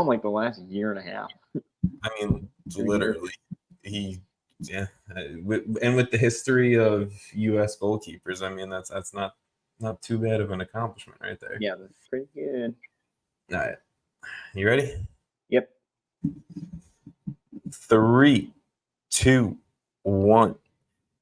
like the last year and a half. I mean, literally, and with the history of U.S. goalkeepers, I mean, that's not too bad of an accomplishment right there. Yeah, that's pretty good. All right, you ready? Yep. 3, 2, 1.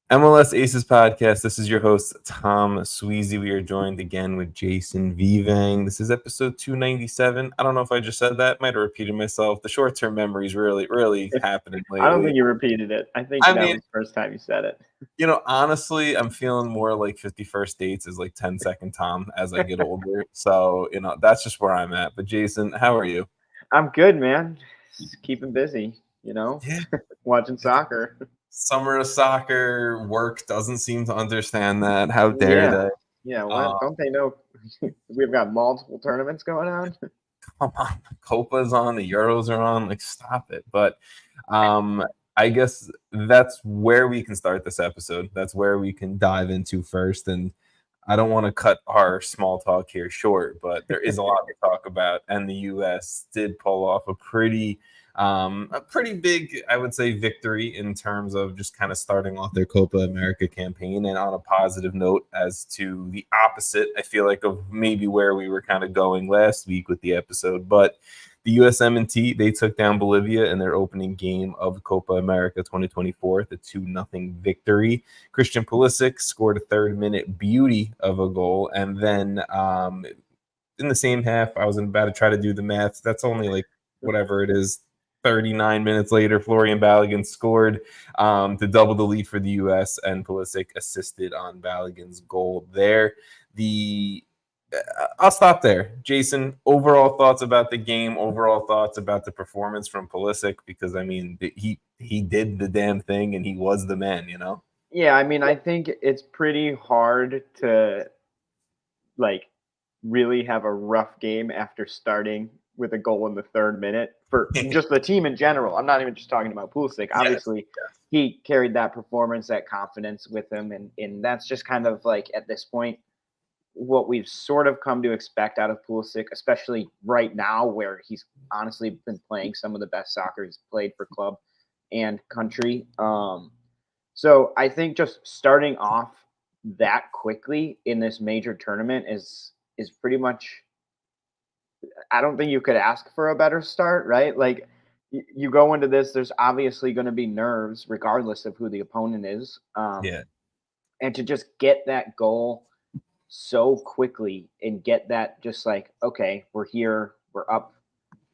MLS Aces Podcast. This is your host, Tom Sweezy. We are joined again with Jason Vivang. This is episode 297. I don't know if I just said that. Might have repeated myself. The short-term memory is really happening lately. I don't think you repeated it. I think that was the first time you said it. You know, honestly, I'm feeling more like 51st Dates is like 10-second Tom as I get older. So, you know, that's just where I'm at. But Jason, how are you? I'm good, man. Just keeping busy, watching soccer. Summer of soccer, work doesn't seem to understand that. How dare they? Yeah, well, don't they know we've got multiple tournaments going on? Come on, the Copa's on, the Euros are on. Like, stop it. But I guess that's where we can start this episode. That's where we can dive into first. And I don't want to cut our small talk here short, but there is a lot to talk about. And the U.S. did pull off a pretty big, I would say, victory in terms of just kind of starting off their Copa America campaign. And on a positive note, as to the opposite, I feel like, of maybe where we were kind of going last week with the episode. But the USMNT, they took down Bolivia in their opening game of Copa America 2024, the 2-0 victory. Christian Pulisic scored a third-minute beauty of a goal. And then in the same half, I was about to try to do the math. That's only like whatever it is. 39 minutes later, Florian Balogun scored to double the lead for the U.S., and Pulisic assisted on Balogun's goal there. I'll stop there. Jason, overall thoughts about the game, overall thoughts about the performance from Pulisic, because, I mean, he did the damn thing, and he was the man, you know? Yeah, I mean, I think it's pretty hard to, really have a rough game after starting with a goal in the third minute for just the team in general. I'm not even just talking about Pulisic. Obviously, he carried that performance, that confidence with him, and that's just kind of like, at this point, what we've sort of come to expect out of Pulisic, especially right now where he's honestly been playing some of the best soccer he's played for club and country. So I think just starting off that quickly in this major tournament is pretty much, I don't think you could ask for a better start, right? Like, you go into this, there's obviously going to be nerves regardless of who the opponent is. And to just get that goal so quickly and get that just like, okay, we're here, we're up,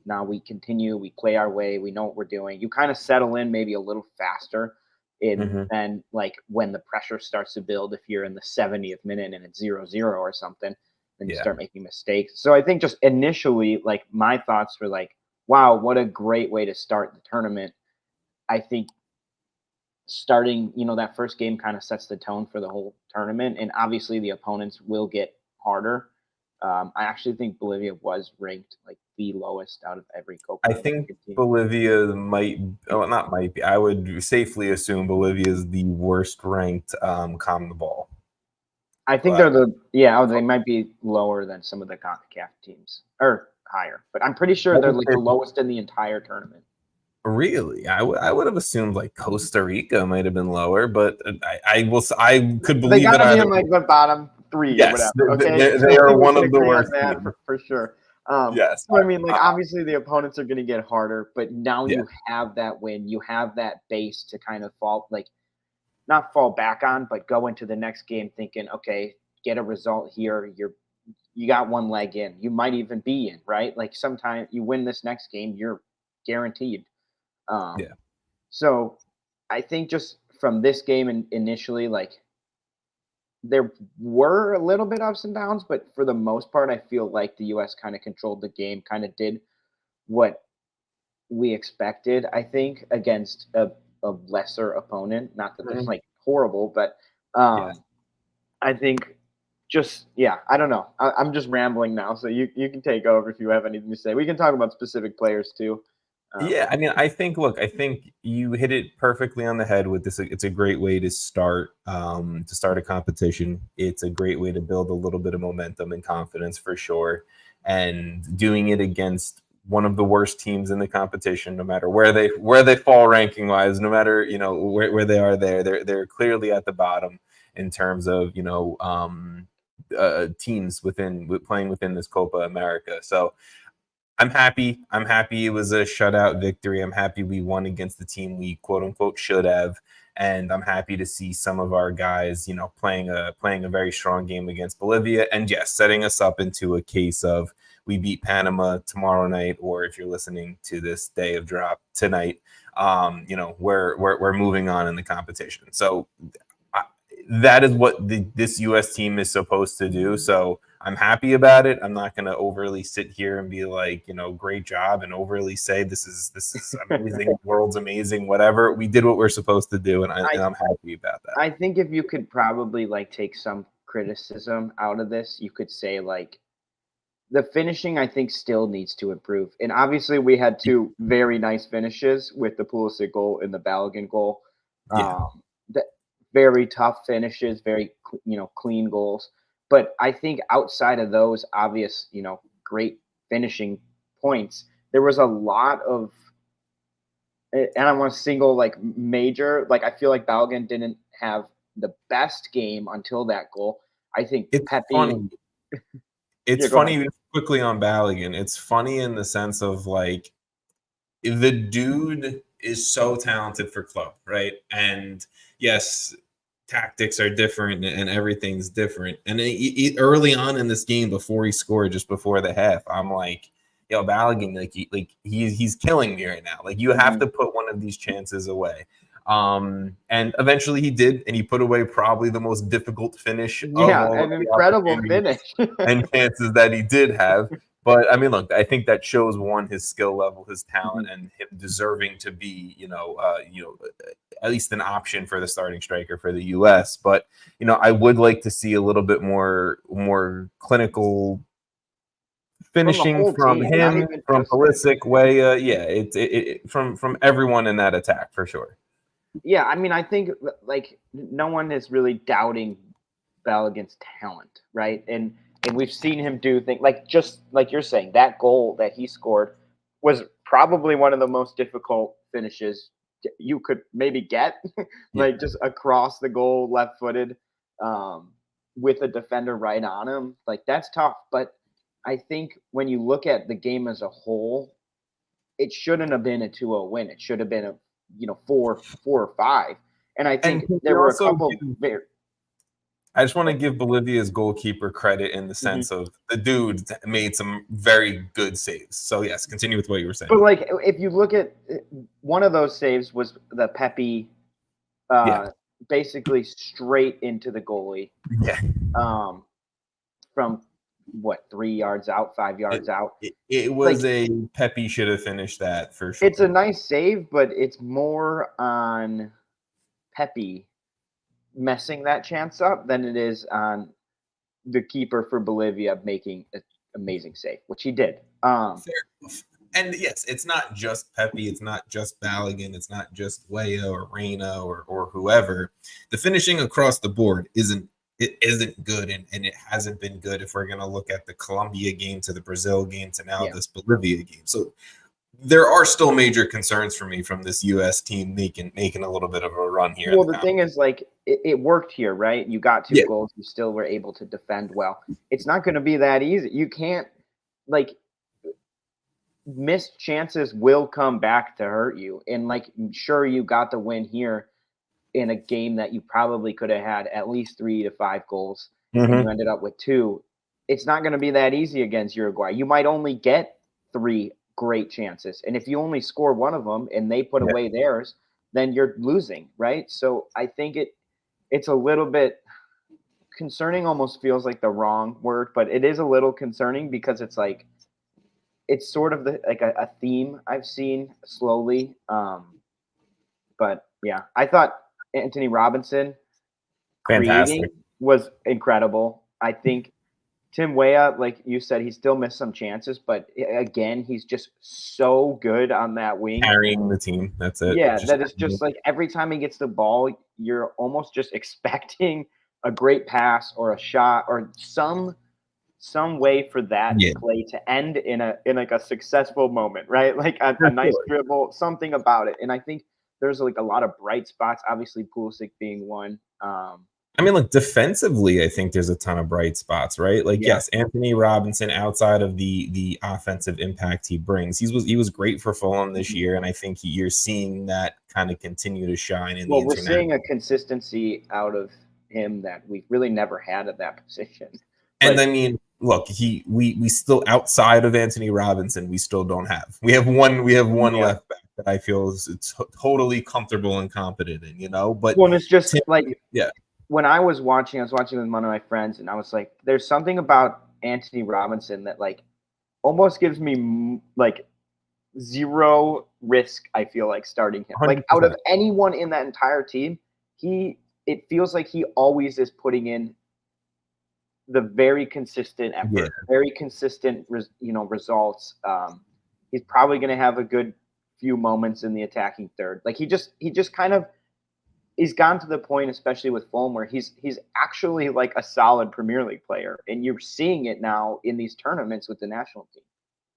now we continue, we play our way, we know what we're doing. You kind of settle in maybe a little faster than like when the pressure starts to build, if you're in the 70th minute and it's 0-0 or something. Then you start making mistakes. So I think just initially, like, my thoughts were like, wow, what a great way to start the tournament. I think starting, that first game kind of sets the tone for the whole tournament. And obviously the opponents will get harder. I actually think Bolivia was ranked like the lowest out of every Copa. I think Bolivia I would safely assume Bolivia is the worst ranked CONMEBOL. I think they might be lower than some of the CONCACAF teams, or higher, but I'm pretty sure they're like the lowest in the entire tournament. Really? I would have assumed like Costa Rica might have been lower, but I could believe they gotta be in like the bottom 3 or whatever. Okay, they are one of the worst for sure. Yes. So I mean, like, obviously the opponents are going to get harder, but now you have that win, you have that base to kind of not fall back on, but go into the next game thinking, okay, get a result here. You got one leg in. You might even be in, right? Like, sometimes you win this next game, you're guaranteed. So I think just from this game initially, like, there were a little bit ups and downs, but for the most part, I feel like the U.S. kind of controlled the game, kind of did what we expected, I think, against a lesser opponent. Not that they're like horrible, but I think I don't know. I'm just rambling now, so you can take over if you have anything to say. We can talk about specific players too. I mean, I think you hit it perfectly on the head with this. It's a great way to start a competition. It's a great way to build a little bit of momentum and confidence for sure. And doing it against one of the worst teams in the competition, no matter where they fall ranking wise, no matter, you know, where they are they're clearly at the bottom in terms of, you know, teams playing within this Copa America. So I'm happy. It was a shutout victory. I'm happy we won against the team we quote unquote should have. And I'm happy to see some of our guys, you know, playing a very strong game against Bolivia. And yes, setting us up into a case of we beat Panama tomorrow night, or if you're listening to this day of drop tonight, you know, we're moving on in the competition. So that is what this U.S. team is supposed to do. So I'm happy about it. I'm not going to overly sit here and be like, you know, great job, and overly say this is amazing, the world's amazing, whatever. We did what we're supposed to do, and I'm happy about that. I think if you could probably like take some criticism out of this, you could say like the finishing I think still needs to improve. And obviously we had two very nice finishes with the Pulisic goal and the Balogun goal. Very tough finishes, very, you know, clean goals. But I think outside of those obvious, you know, great finishing points, there was a lot of, and I want to single like major, like I feel like Balogun didn't have the best game until that goal. I think it's funny. It's funny quickly on Balogun. It's funny in the sense of like the dude is so talented for club, right? And yes, tactics are different and everything's different. And early on in this game, before he scored, just before the half, I'm like, yo, Balogun, he's killing me right now. Like, you have to put one of these chances away. And eventually he did, and he put away probably the most difficult finish. An incredible finish and chances that he did have. But I mean, look, I think that shows his skill level, his talent, and him deserving to be, at least an option for the starting striker for the U.S. But I would like to see a little bit more clinical finishing from him, from Pulisic, Weah, from everyone in that attack for sure. Yeah, I mean, I think like no one is really doubting Balogun's talent, right? And we've seen him do things like, just like you're saying, that goal that he scored was probably one of the most difficult finishes you could maybe get, like just across the goal, left-footed, with a defender right on him. Like, that's tough. But I think when you look at the game as a whole, it shouldn't have been a 2-0 win. It should have been a 4 or 5. And I think there were a couple I just want to give Bolivia's goalkeeper credit in the sense of the dude made some very good saves. So yes, continue with what you were saying. But like, if you look at one of those saves was the Pepe, basically straight into the goalie. Yeah. From what, 3 yards out, 5 yards out. It was like, a Pepe should have finished that for sure. It's a nice save, but it's more on Pepe messing that chance up than it is on the keeper for Bolivia making an amazing save, which he did. Fair enough. And yes, it's not just Pepe, it's not just Balogun, it's not just Weah or Reyna or whoever. The finishing across the board isn't good, and it hasn't been good if we're going to look at the Colombia game to the Brazil game to now this Bolivia game. So there are still major concerns for me from this U.S. team making a little bit of a run here. Well, the thing is, like, it worked here, right? You got 2 goals. You still were able to defend well. It's not going to be that easy. You can't, like, missed chances will come back to hurt you. And, like, sure, you got the win here in a game that you probably could have had at least 3 to 5 goals, and you ended up with 2. It's not going to be that easy against Uruguay. You might only get 3 great chances. And if you only score one of them and they put away theirs, then you're losing, right? So I think it's a little bit concerning, almost feels like the wrong word, but it is a little concerning because it's like, it's sort of a theme I've seen slowly. But yeah, I thought Anthony Robinson creating was incredible. I think Tim Weah, like you said, he still missed some chances, but again, he's just so good on that wing. Carrying the team, that's it. Yeah, that is just like every time he gets the ball, you're almost just expecting a great pass or a shot or some some way for that play to end in like a successful moment, right? Like a nice dribble, something about it. And I think there's like a lot of bright spots. Obviously, Pulisic being one. I mean, like defensively, I think there's a ton of bright spots, right? Like, yes, Anthony Robinson, outside of the offensive impact he brings, he was great for Fulham this year, and I think you're seeing that kind of continue to shine in the we're seeing a consistency out of him that we really never had at that position. And I mean, look, we still, outside of Anthony Robinson, we still don't have. We have one left back that I feel is totally comfortable and competent in, But it's just when I was watching with one of my friends, and I was like, there's something about Anthony Robinson that like almost gives me like zero risk. I feel like starting him. 100%. Like out of anyone in that entire team, it feels like he always is putting in the very consistent effort, very consistent, results. He's probably going to have a good few moments in the attacking third. Like he just kind of, he's gone to the point, especially with Fulham, where he's actually like a solid Premier League player, and you're seeing it now in these tournaments with the national team.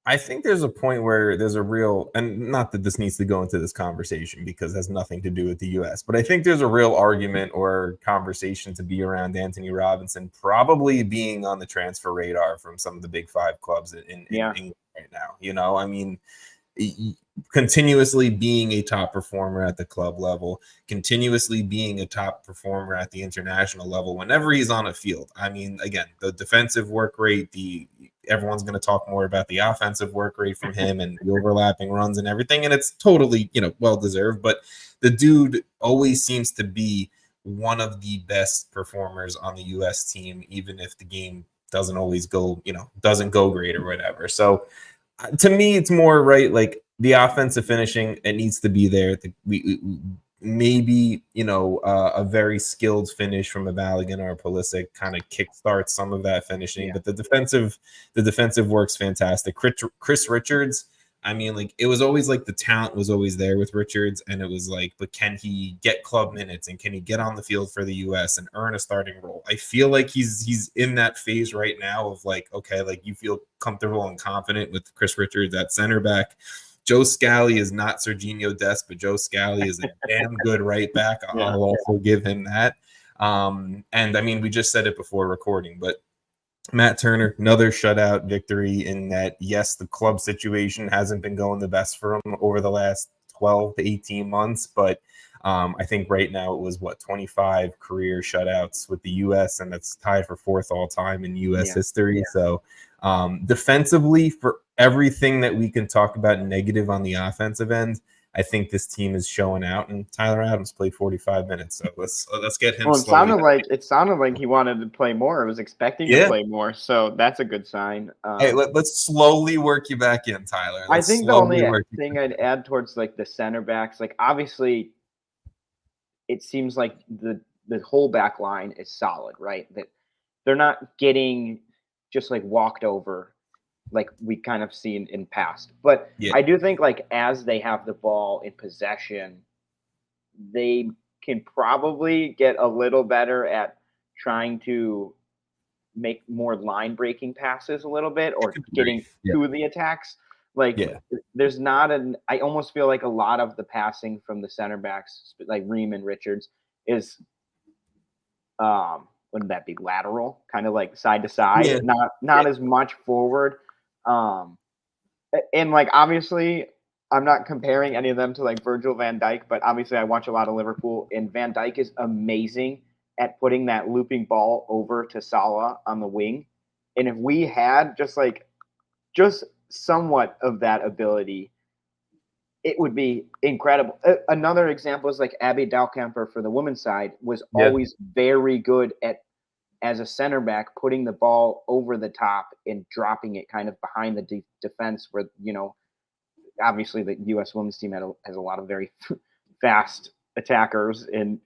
I think there's a point where there's a real, and not that this needs to go into this conversation because it has nothing to do with the U.S., but I think there's a real argument or conversation to be around Anthony Robinson probably being on the transfer radar from some of the big five clubs in England right now. I mean, continuously being a top performer at the club level, continuously being a top performer at the international level whenever he's on a field. I mean, again, the defensive work rate, everyone's going to talk more about the offensive work rate from him and the overlapping runs and everything, and it's totally, well deserved, but the dude always seems to be one of the best performers on the US team, even if the game doesn't always go, doesn't go great or whatever. So to me, it's more right, like the offensive finishing, it needs to be there. Maybe a very skilled finish from a Balogun or a Pulisic kind of kickstarts some of that finishing, but the defensive work's fantastic. Chris Richards, I mean, like it was always like the talent was always there with Richards, and it was like, but can he get club minutes and can he get on the field for the US and earn a starting role? I feel like he's in that phase right now of like, okay, like you feel comfortable and confident with Chris Richards at center back. Joe Scally is not Serginho Dest, but Joe Scally is a damn good right back. I'll also give him that. And I mean, we just said it before recording, but Matt Turner, another shutout victory in that, yes, the club situation hasn't been going the best for him over the last 12 to 18 months, but I think right now it was 25 career shutouts with the U.S., and that's tied for fourth all time in U.S. history. So defensively, for everything that we can talk about negative on the offensive end, I think this team is showing out, and Tyler Adams played 45 minutes. So let's get him. Well, it sounded like he wanted to play more. I was expecting to play more, so that's a good sign. Hey, let's slowly work you back in, Tyler. I think the only thing I'd add towards like the center backs, like obviously, it seems like the whole back line is solid, right? That they're not getting just like walked over like we kind of seen in past. But I do think like as they have the ball in possession, they can probably get a little better at trying to make more line breaking passes a little bit or getting to the attacks. Like there's not I almost feel like a lot of the passing from the center backs, like Ream and Richards, is wouldn't that be lateral, kind of like side to side, not as much forward. And like obviously I'm not comparing any of them to like Virgil van Dijk, but obviously I watch a lot of Liverpool, and Van Dijk is amazing at putting that looping ball over to Salah on the wing. And if we had just somewhat of that ability, it would be incredible. Another example is like Abby Dalkamper for the women's side was always very good at, as a center back, putting the ball over the top and dropping it kind of behind the defense where, obviously the U.S. women's team has a lot of very fast attackers and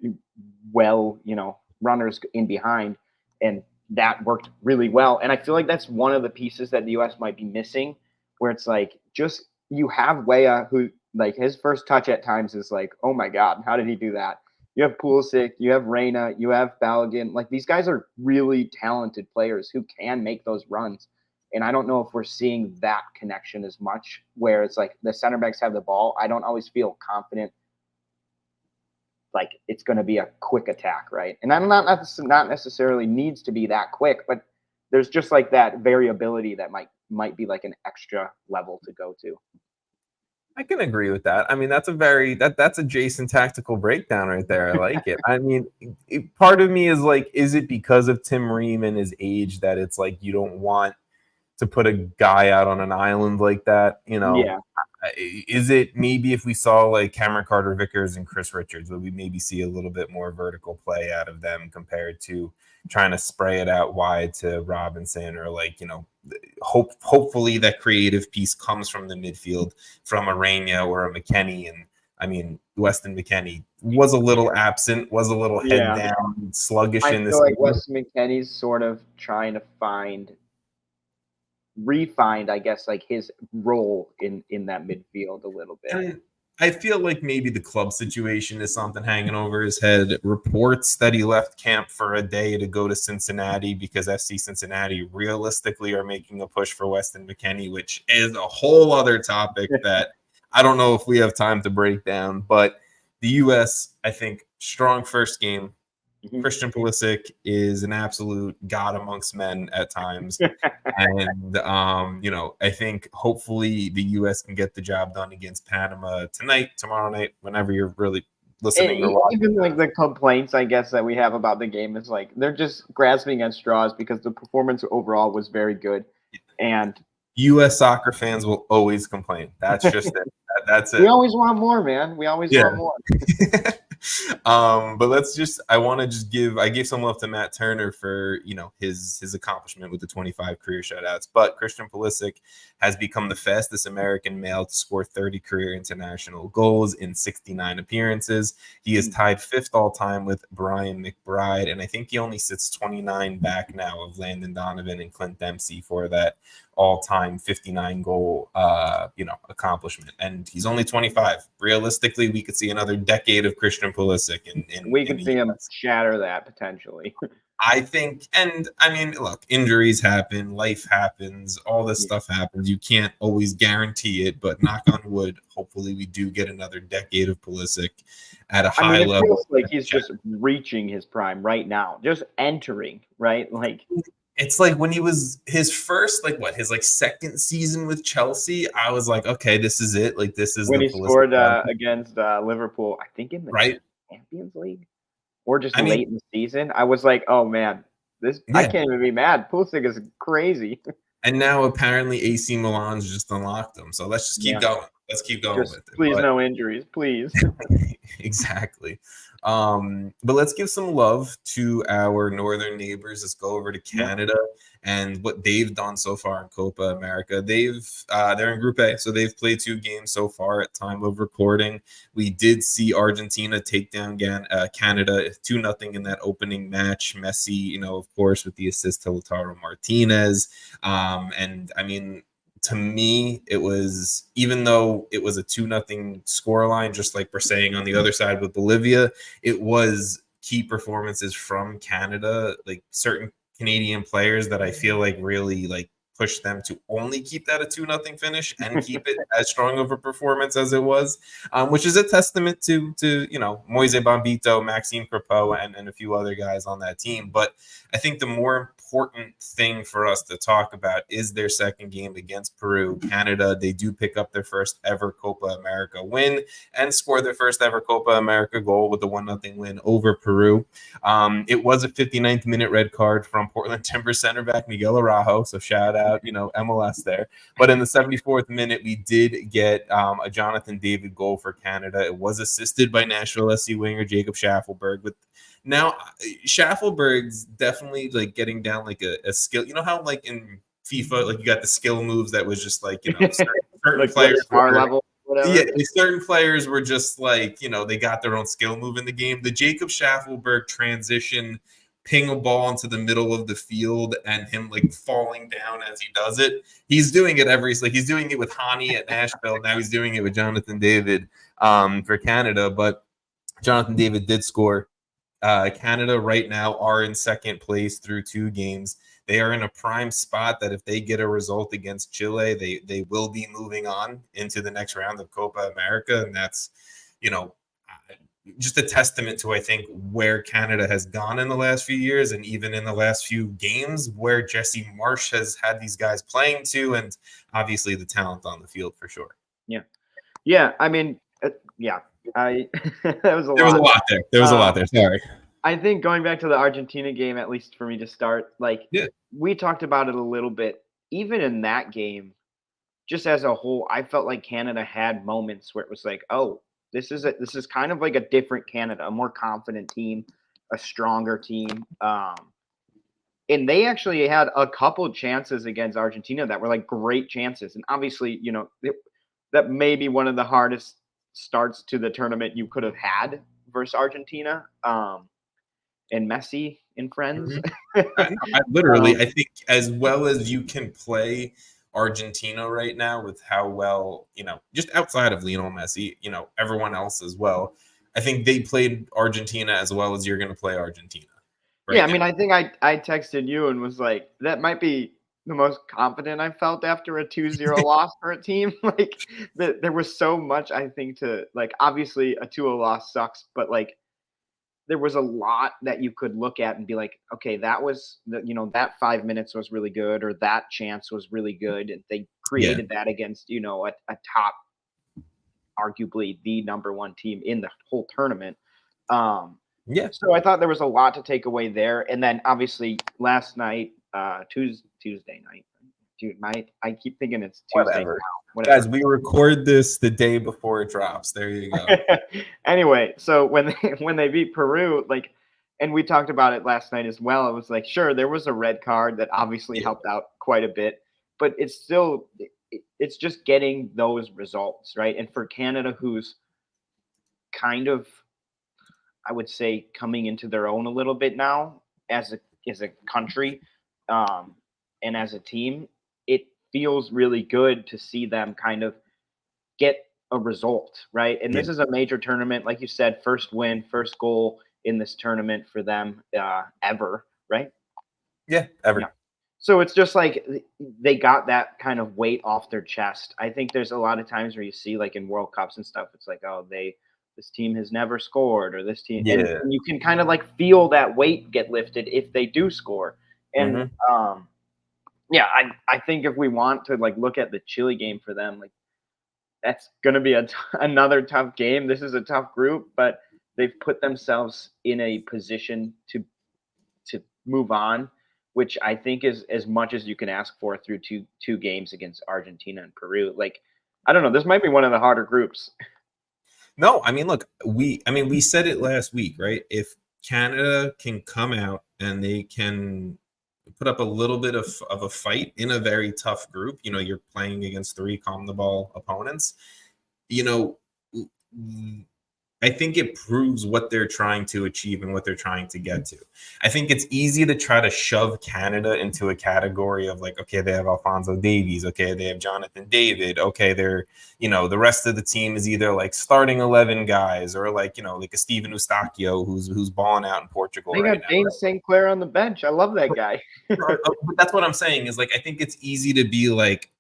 runners in behind. And that worked really well. And I feel like that's one of the pieces that the U.S. might be missing, where it's like, just you have Weah, who like his first touch at times is like, oh my God, how did he do that? You have Pulisic, you have Reyna, you have Balogun. Like, these guys are really talented players who can make those runs. And I don't know if we're seeing that connection as much, where it's like the center backs have the ball. I don't always feel confident like it's going to be a quick attack, right? And I'm not necessarily needs to be that quick, but there's just like that variability that might be like an extra level to go to. I can agree with that. I mean, that's a Jason tactical breakdown right there. I like it. I mean, part of me is like, is it because of Tim Ream and his age that it's like you don't want to put a guy out on an island like that? You know, Yeah. Is it maybe if we saw like Cameron Carter-Vickers and Chris Richards, would we maybe see a little bit more vertical play out of them compared to trying to spray it out wide to Robinson, or like, you know, hopefully that creative piece comes from the midfield, from a Reyna or a McKennie. And I mean, Weston McKennie was a little absent, was a little head down, sluggish in this. I feel like Weston McKennie's sort of trying to refined, I guess, like his role in that midfield a little bit. And I feel like maybe the club situation is something hanging over his head. Reports that he left camp for a day to go to Cincinnati because FC Cincinnati realistically are making a push for Weston McKennie, which is a whole other topic that I don't know if we have time to break down. But the U.S., I think, strong first game. Christian Pulisic is an absolute god amongst men at times. And, you know, I think hopefully the U.S. can get the job done against Panama tonight, tomorrow night, whenever you're really listening or watching. Even like the complaints, I guess, that we have about the game is like they're just grasping at straws because the performance overall was very good. And U.S. soccer fans will always complain. That's just it. That's it. We always want more, man. We always want more. But I gave some love to Matt Turner for, you know, his accomplishment with the 25 career shutouts. But Christian Pulisic has become the fastest American male to score 30 career international goals in 69 appearances. He is tied 5th all time with Brian McBride, and I think he only sits 29 back now of Landon Donovan and Clint Dempsey for that all-time 59 goal accomplishment. And he's only 25. Realistically, we could see another decade of Christian Pulisic we could see him shatter that potentially. I think, and I mean, look, injuries happen, life happens, all this stuff happens. You can't always guarantee it, but knock on wood, hopefully we do get another decade of Pulisic at a high level. It feels like he's just reaching his prime right now, just entering, right? Like, it's like when he was his first, his second season with Chelsea, I was like, okay, this is it. Like, this is when he scored against Liverpool, I think in the Champions League, or just late in the season. I was like, oh man, I can't even be mad. Pulisic is crazy. And now apparently AC Milan's just unlocked him. So let's just keep going. Let's keep going with it. Please, no injuries, please. Exactly. But let's give some love to our northern neighbors. Let's go over to Canada and what they've done so far in Copa America. They're in Group A, so they've played 2 games so far at time of recording. We did see Argentina take down Canada 2-0 in that opening match. Messi, of course, with the assist to Lautaro Martinez. And I mean, to me, it was, even though it was a 2-0 scoreline, just like we're saying on the other side with Bolivia, it was key performances from Canada, like certain Canadian players that I feel like really push them to only keep that a 2-0 finish and keep it as strong of a performance as it was, which is a testament to Moise, Bombito, Maxime Crepeau, and a few other guys on that team. But I think the more important thing for us to talk about is their second game against Peru. Canada, they do pick up their first ever Copa America win and score their first ever Copa America goal with a 1-0 win over Peru. It was a 59th minute red card from Portland Timbers center back Miguel Araujo, so shout out, MLS there. But in the 74th minute, we did get a Jonathan David goal for Canada. It was assisted by Nashville SC winger Jacob Schaffelberg. Now, Schaffelberg's definitely getting down a skill. You know how in FIFA, you got the skill moves that was just certain players level. Whatever. Yeah, certain players were just they got their own skill move in the game. The Jacob Schaffelberg transition, ping a ball into the middle of the field and him falling down as he does it. He's doing it he's doing it with Hani at Nashville. Now he's doing it with Jonathan David for Canada. But Jonathan David did score. Canada right now are in second place through 2 games. They are in a prime spot that if they get a result against Chile, they will be moving on into the next round of Copa America. And that's, just a testament to, I think, where Canada has gone in the last few years, and even in the last few games where Jesse Marsh has had these guys playing to, and obviously the talent on the field for sure. Yeah. I mean, that was a lot. There was a lot there. There was a lot there. Sorry. I think going back to the Argentina game, at least for me to start, we talked about it a little bit. Even in that game, just as a whole, I felt like Canada had moments where it was like, oh, this is kind of like a different Canada, a more confident team, a stronger team. And they actually had a couple chances against Argentina that were like great chances. And obviously, that may be one of the hardest starts to the tournament you could have had versus Argentina. And Messi and friends. I think as well as you can play Argentina right now with how well, just outside of Lionel Messi, everyone else as well. I think they played Argentina as well as you're going to play Argentina. Right now. I think I texted you and was like, that might be the most confident I felt after a 2-0 loss for a team. There was so much, I think, to obviously a 2-0 loss sucks, but there was a lot that you could look at and be like, okay, that was that 5 minutes was really good, or that chance was really good. And they created that against, a top, arguably the number 1 team in the whole tournament. So I thought there was a lot to take away there. And then obviously last night, Tuesday night, dude, I keep thinking it's Tuesday now. Guys, we record this the day before it drops. There you go. Anyway, so when they beat Peru, and we talked about it last night as well, it was like, sure, there was a red card that obviously helped out quite a bit, but it's just getting those results, right? And for Canada, who's kind of, I would say, coming into their own a little bit now as a country, and as a team, it feels really good to see them kind of get a result, right? And this is a major tournament, like you said, first win, first goal in this tournament for them ever, right? Yeah, ever. Yeah. So it's just like they got that kind of weight off their chest. I think there's a lot of times where you see, in World Cups and stuff, it's like, oh, this team has never scored, or this team, and you can kind of feel that weight get lifted if they do score. And I think if we want to look at the Chile game for them, that's going to be another tough game. This is a tough group, but they've put themselves in a position to move on, which I think is as much as you can ask for through two games against Argentina and Peru. I don't know. This might be one of the harder groups. No, I mean, look, we said it last week, right? If Canada can come out and they can put up a little bit of a fight in a very tough group, you're playing against 3 calm the ball opponents, I think it proves what they're trying to achieve and what they're trying to get to. I think it's easy to try to shove Canada into a category of okay, they have Alphonso Davies. Okay, they have Jonathan David. Okay, they're, the rest of the team is either starting 11 guys or a Steven Eustáquio who's balling out in Portugal. They got Dane St. Clair on the bench. I love that guy. But that's what I'm saying is I think it's easy to be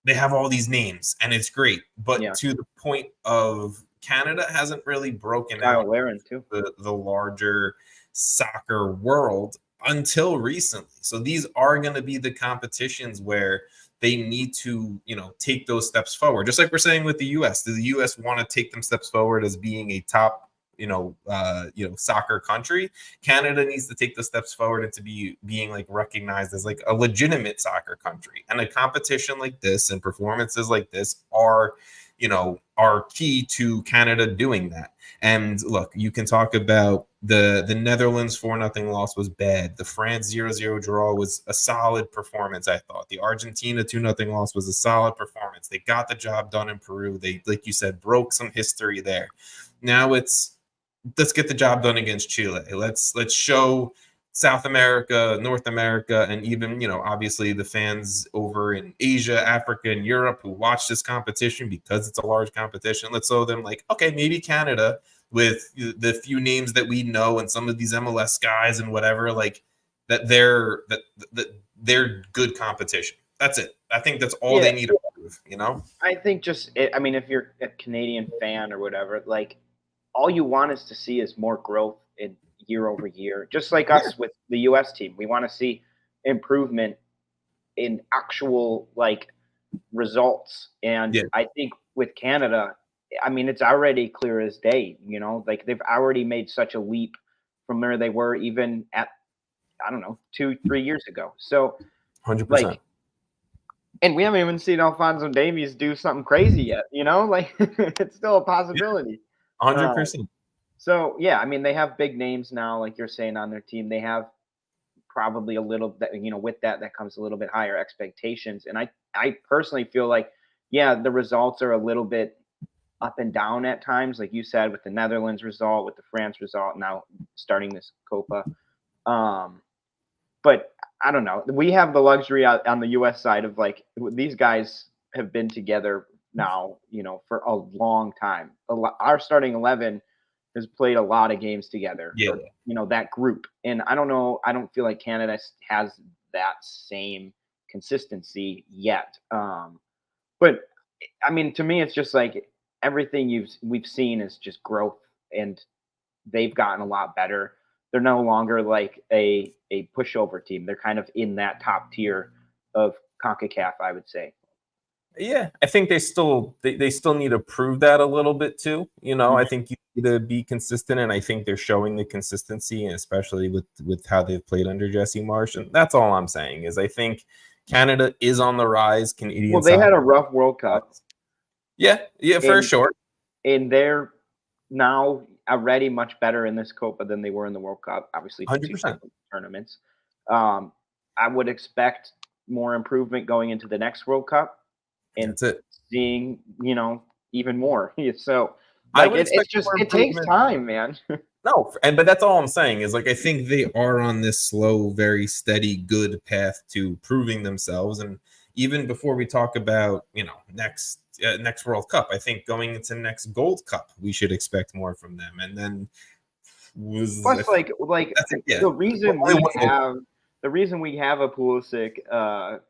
they have all these names and it's great. But to the point of Canada hasn't really broken out the larger soccer world until recently. So these are going to be the competitions where they need to, take those steps forward. Just like we're saying with the U.S. Does the U.S. want to take them steps forward as being a top, soccer country? Canada needs to take the steps forward into being recognized as a legitimate soccer country. And a competition like this and performances like this are key to Canada doing that. And look, you can talk about the Netherlands 4-0 loss was bad. The France 0-0 draw was a solid performance, I thought. The Argentina 2-0 loss was a solid performance. They got the job done in Peru. They, like you said, broke some history there. Now let's get the job done against Chile. Let's show South America, North America, and even, obviously the fans over in Asia, Africa, and Europe who watch this competition because it's a large competition. Let's show them like, okay, maybe Canada with the few names that we know and some of these MLS guys and whatever, like that they're good competition. That's it. I think that's all they need to prove, I think if you're a Canadian fan or whatever, like all you want is to see is more growth in year over year. Just like us with the US team. We want to see improvement in actual like results. And I think with Canada, it's already clear as day, like they've already made such a leap from where they were even at, 2-3 years ago. So 100%. And we haven't even seen Alphonso Davies do something crazy yet, like it's still a possibility. 100%. So yeah, they have big names now, like you're saying, on their team. They have probably a little bit, with that comes a little bit higher expectations. And I personally feel like, the results are a little bit up and down at times, like you said, with the Netherlands result, with the France result, now starting this Copa. But I don't know. We have the luxury on the U.S. side of like these guys have been together now, for a long time. Our starting 11 has played a lot of games together. Yeah. For, that group. And I don't know. I don't feel like Canada has that same consistency yet. But to me, it's just like everything we've seen is just growth, and they've gotten a lot better. They're no longer like a pushover team. They're kind of in that top tier of CONCACAF, I would say. Yeah, I think they still need to prove that a little bit too. I think you need to be consistent, and I think they're showing the consistency, and especially with how they've played under Jesse Marsch. And that's all I'm saying is I think Canada is on the rise. Canadian. Well, they had a rough World Cup. Yeah, for sure. And they're now already much better in this Copa than they were in the World Cup. Obviously, 100% tournaments. I would expect more improvement going into the next World Cup, and seeing even more. So like it takes time, man. No, but that's all I'm saying is like I think they are on this slow, very steady, good path to proving themselves. And even before we talk about next World Cup, I think going into next Gold Cup, we should expect more from them. And then plus the reason we have a Pulisic,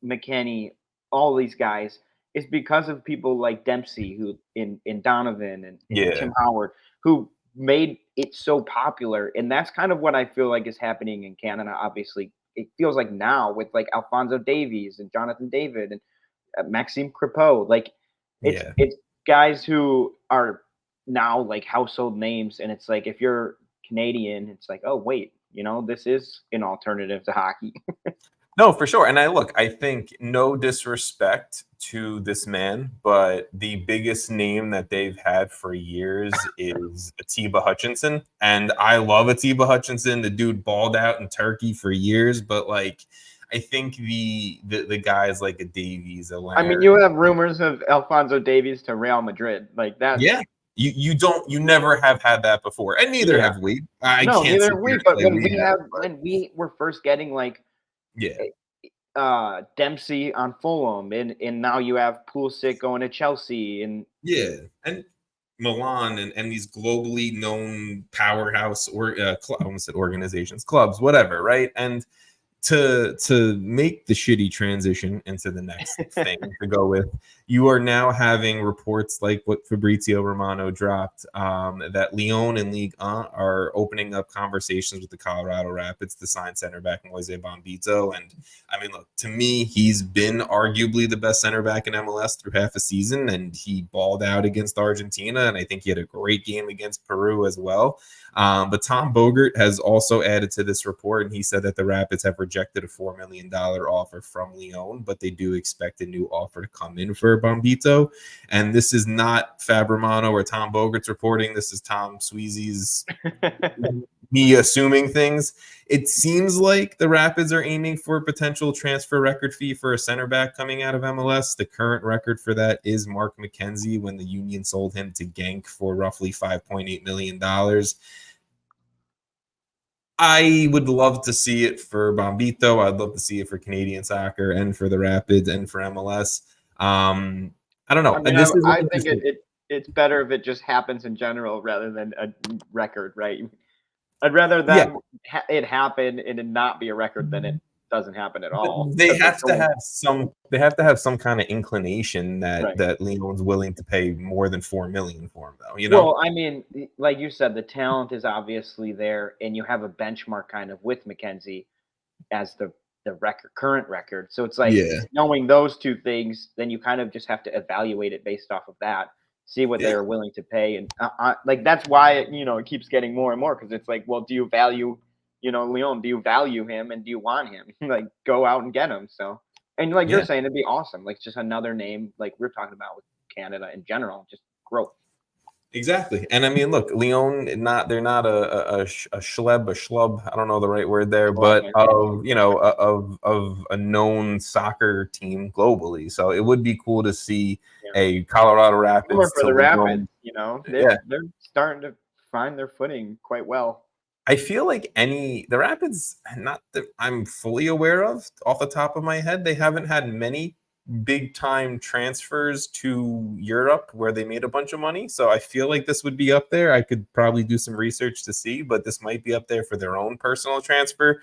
McKennie, all these guys is because of people like Dempsey, who in Donovan and Tim Howard, who made it so popular. And that's kind of what I feel like is happening in Canada. Obviously, it feels like now with like Alphonso Davies and Jonathan David and Maxime Crepeau, like it's guys who are now like household names. And it's like, if you're Canadian, it's like, oh wait, this is an alternative to hockey. No, for sure. And I think no disrespect to this man, but the biggest name that they've had for years is Atiba Hutchinson. And I love Atiba Hutchinson. The dude balled out in Turkey for years, but like I think the guys like a Davies, a Leonard, you have rumors of Alphonso Davies to Real Madrid. Like that. Yeah. You never have had that before. And neither have we. Neither have we, but when we were first getting like Dempsey on Fulham, and now you have Pulisic going to Chelsea, and and Milan, and these globally known powerhouse I almost said organizations, clubs, whatever, right? And to make the shitty transition into the next thing to go with, you are now having reports like what Fabrizio Romano dropped, that Lyon and Ligue 1 are opening up conversations with the Colorado Rapids to sign center back Moise Bombito. And look, to me, he's been arguably the best center back in MLS through half a season, and he balled out against Argentina, and I think he had a great game against Peru as well. But Tom Bogert has also added to this report, and he said that the Rapids have rejected a $4 million offer from Lyon, but they do expect a new offer to come in for Bombito. And this is not Fab Romano or Tom Bogert's reporting. This is Tom Sweezy's me assuming things. It seems like the Rapids are aiming for a potential transfer record fee for a center back coming out of MLS. The current record for that is Mark McKenzie, when the Union sold him to Genk for roughly $5.8 million. I would love to see it for Bombito. I'd love to see it for Canadian soccer and for the Rapids and for MLS. I don't know. I mean, This is I think it's better if it just happens in general rather than a record, right? I'd rather yeah. it happen and it not be a record than it doesn't happen at But all. they 'Cause have to have some. They have to have some kind of inclination right. that Leon's willing to pay more than $4 million for him, though. Well, I mean, like you said, the talent is obviously there, and you have a benchmark kind of with McKenzie as the current record. So it's like Yeah. knowing those two things, then you kind of just have to evaluate it based off of that, see what they Yeah. are willing to pay, and like that's why it keeps getting more and more because it's like, well, do you value, Leon? Do you value him and do you want him? Like, go out and get him. So, and like you're Yeah. saying, it'd be awesome. Like just another name, like we're talking about with Canada in general, just growth. Exactly. And I mean, look, Leon, they're not a schlub. I don't know the right word there, but of a known soccer team globally. So it would be cool to see a Colorado Rapids For to the Leon. Rapids, Yeah. they're starting to find their footing quite well. I feel like the Rapids, not that I'm fully aware of off the top of my head, they haven't had many big time transfers to Europe where they made a bunch of money. So I feel like this would be up there. I could probably do some research to see, but this might be up there for their own personal transfer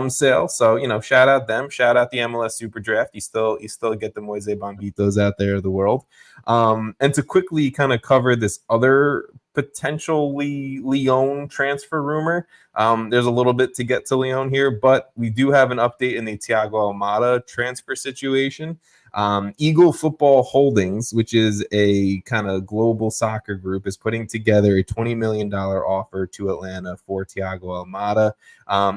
sale. So, shout out them, shout out the MLS Super Draft. You still get the Moise Bombitos out there of the world. And to quickly kind of cover this other potentially Leon transfer rumor. There's a little bit to get to Leon here, but we do have an update in the Thiago Almada transfer situation. Eagle Football Holdings, which is a kind of global soccer group, is putting together a $20 million offer to Atlanta for Thiago Almada.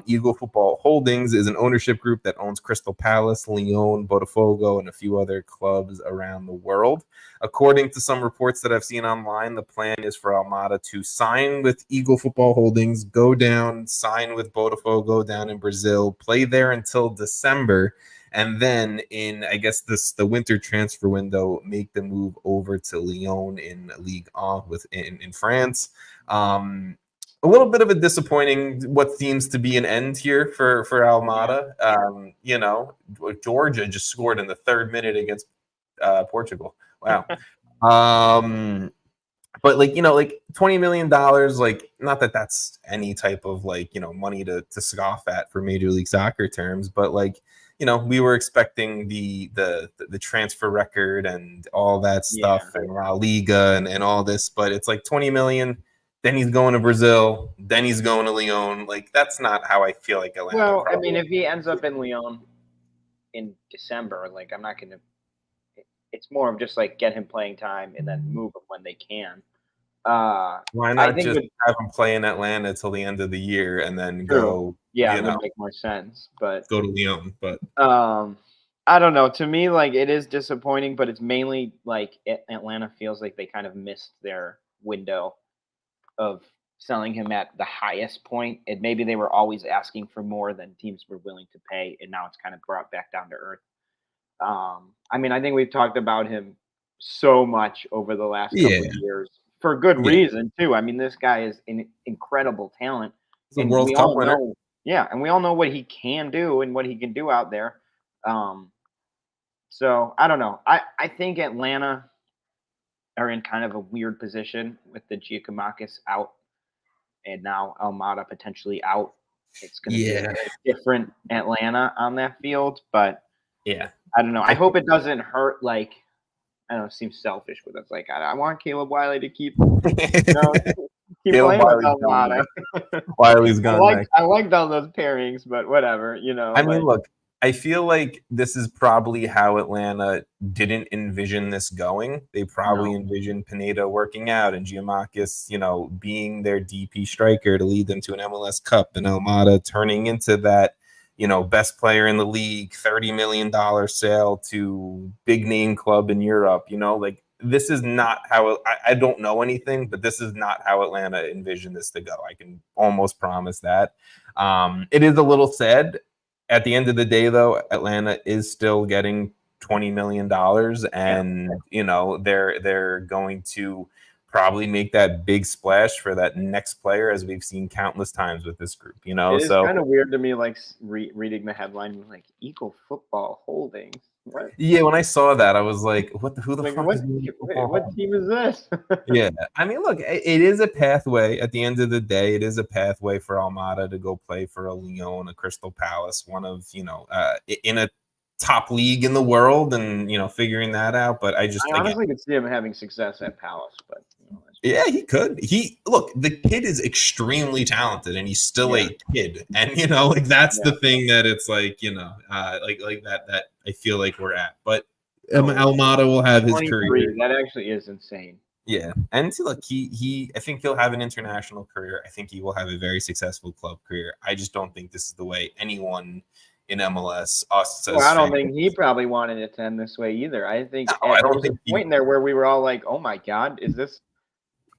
Eagle Football Holdings is an ownership group that owns Crystal Palace, Lyon, Botafogo, and a few other clubs around the world. According to some reports that I've seen online, the plan is for Almada to sign with Eagle Football Holdings, go down, sign with Botafogo down in Brazil, play there until December, and then in, I guess, the winter transfer window, make the move over to Lyon in Ligue 1 in France. A little bit of a disappointing what seems to be an end here for Almada. Georgia just scored in the 3rd minute against Portugal. Wow. But like $20 million, like not that that's any type of money to scoff at for Major League Soccer terms, but we were expecting the transfer record and all that stuff and La Liga and all this, but it's like 20 million. Then he's going to Brazil. Then he's going to Lyon. Like that's not how I feel like Atlanta. Well, I mean, if he ends up in Lyon in December, like I'm not gonna. It's more of just like get him playing time and then move him when they can. Why not just have him play in Atlanta till the end of the year and then go? Yeah, it would make more sense. But go to Lyon. But I don't know. To me, like it is disappointing, but it's mainly like Atlanta feels like they kind of missed their window of selling him at the highest point, and maybe they were always asking for more than teams were willing to pay, and now it's kind of brought back down to earth. I mean, I think we've talked about him so much over the last couple of years for good reason too. I mean, this guy is an incredible talent. He's a World Cup winner. And we all know what he can do and what he can do out there. So I don't know. I think Atlanta are in kind of a weird position with the Giacomakis out and now Almada potentially out. It's going to be a different Atlanta on that field, but I don't know. I hope it doesn't hurt. Like, I don't know, it seems selfish with us. Like, I want Caleb Wiley to keep playing with Almada. Wiley's gone. I liked all those pairings, but whatever, I mean, look, I feel like this is probably how Atlanta didn't envision this going. They probably envisioned Pineda working out and Giacomakis, being their DP striker to lead them to an MLS Cup and Almada turning into that, best player in the league, $30 million sale to big name club in Europe, like this is not how I don't know anything, but this is not how Atlanta envisioned this to go. I can almost promise that. It is a little sad. At the end of the day, though, Atlanta is still getting $20 million, and they're going to probably make that big splash for that next player, as we've seen countless times with this group, you know? It is So kind of weird to me, like reading the headline, like Eagle Football Holdings. What? yeah, when I saw that, I was like, who the Like, fuck is what team is this? Yeah, I mean, look, it is a pathway. At the end of the day, it is a pathway for Almada to go play for a Lyon, a Crystal Palace, one of, in a top league in the world, and figuring that out. But I honestly could see him having success at Palace, but yeah, he could. The kid is extremely talented, and he's still a kid, and that's the thing that it's like that I feel like we're at, but. Almada will have his career. That actually is insane. Yeah, and look, I think he'll have an international career. I think he will have a very successful club career. I just don't think this is the way anyone in MLS, I don't think he probably wanted it to end this way either. I think there was a point in there where we were all like, "Oh my God, is this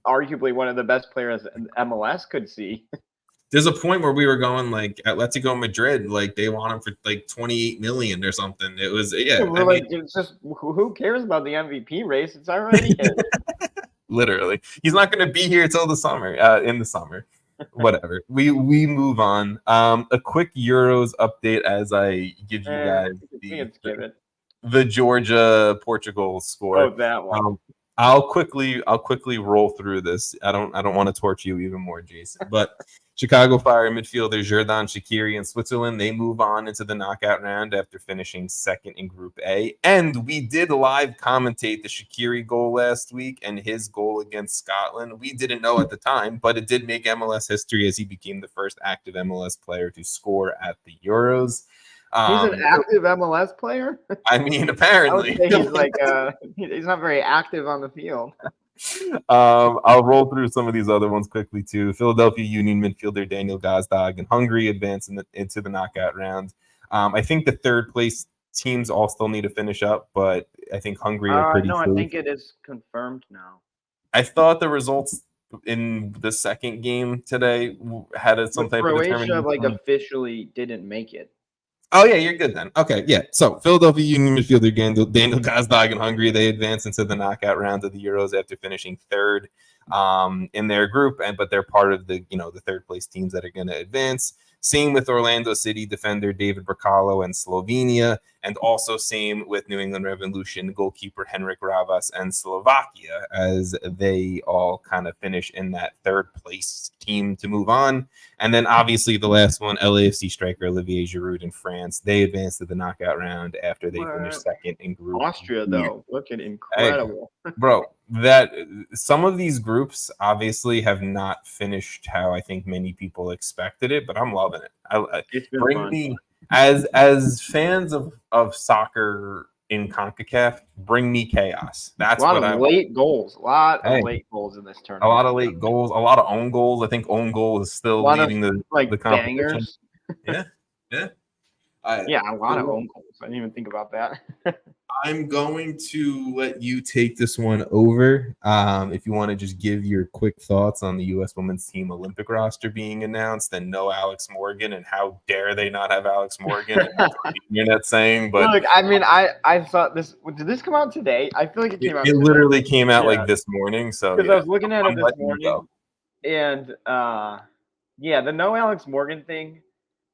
arguably one of the best players MLS could see?" There's a point where we were going like Atletico Madrid, like they want him for like 28 million or something. It was it's just who cares about the MVP race? It's already hit. Literally, he's not going to be here till the summer. In the summer, whatever. We move on. A quick Euros update as I give you guys the Georgia Portugal score. Oh, that one. I'll quickly roll through this. I don't want to torture you even more, Jason. But Chicago Fire midfielder Xherdan Shaqiri in Switzerland, they move on into the knockout round after finishing second in Group A. And we did live commentate the Shaqiri goal last week and his goal against Scotland. We didn't know at the time, but it did make MLS history as he became the first active MLS player to score at the Euros. He's an active MLS player? I mean, apparently. I would say he's like he's not very active on the field. I'll roll through some of these other ones quickly too. Philadelphia Union midfielder Daniel Gazdag and Hungary advance into the knockout round. I think the third place teams all still need to finish up, but I think Hungary are pretty safe. I think it is confirmed now. I thought the results in the second game today had some type of determination. Croatia officially didn't make it. Oh, yeah, you're good then. Okay, yeah. So Philadelphia Union midfielder Daniel Gazdag in Hungary, they advance into the knockout round of the Euros after finishing third in their group, but they're part of the third place teams that are going to advance. Same with Orlando City defender David Bracalo and Slovenia, and also same with New England Revolution goalkeeper Henrik Ravas and Slovakia, as they all kind of finish in that third place team to move on. And then obviously the last one, LAFC striker Olivier Giroud in France, they advanced to the knockout round after they finished second in Group Austria, though, looking incredible. Hey, bro, that some of these groups obviously have not finished how I think many people expected it, but I'm loving it. It's been fun. Me as fans of soccer in CONCACAF, bring me chaos. That's what I want. Late goals. A lot of late goals in this tournament. A lot of late goals, a lot of own goals. I think own goal is still leading the competition. Bangers. Yeah. A lot of own goals. I didn't even think about that. I'm going to let you take this one over. If you want to just give your quick thoughts on the U.S. Women's Team Olympic roster being announced, and no Alex Morgan, and how dare they not have Alex Morgan? You're not saying, but look, I mean, I thought this. Did this come out today? I feel like it came out. It literally came out like this morning. So because I was looking at it this morning, and the no Alex Morgan thing,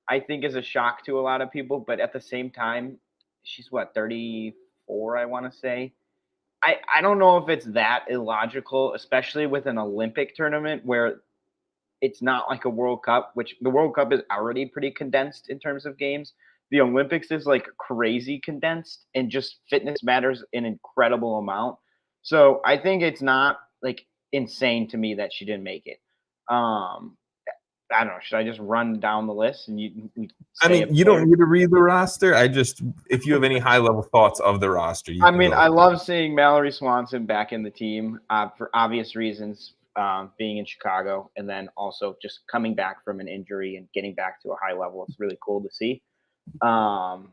I think is a shock to a lot of people, but at the same time, she's 34, I want to say. I don't know if it's that illogical, especially with an Olympic tournament where it's not like a World Cup, which the World Cup is already pretty condensed in terms of games. The Olympics is like crazy condensed, and just fitness matters an incredible amount. So I think it's not like insane to me that she didn't make it. I don't know. Should I just run down the list and you? You don't need to read the roster. If you have any high level thoughts of the roster. I love seeing Mallory Swanson back in the team for obvious reasons, being in Chicago, and then also just coming back from an injury and getting back to a high level. It's really cool to see. And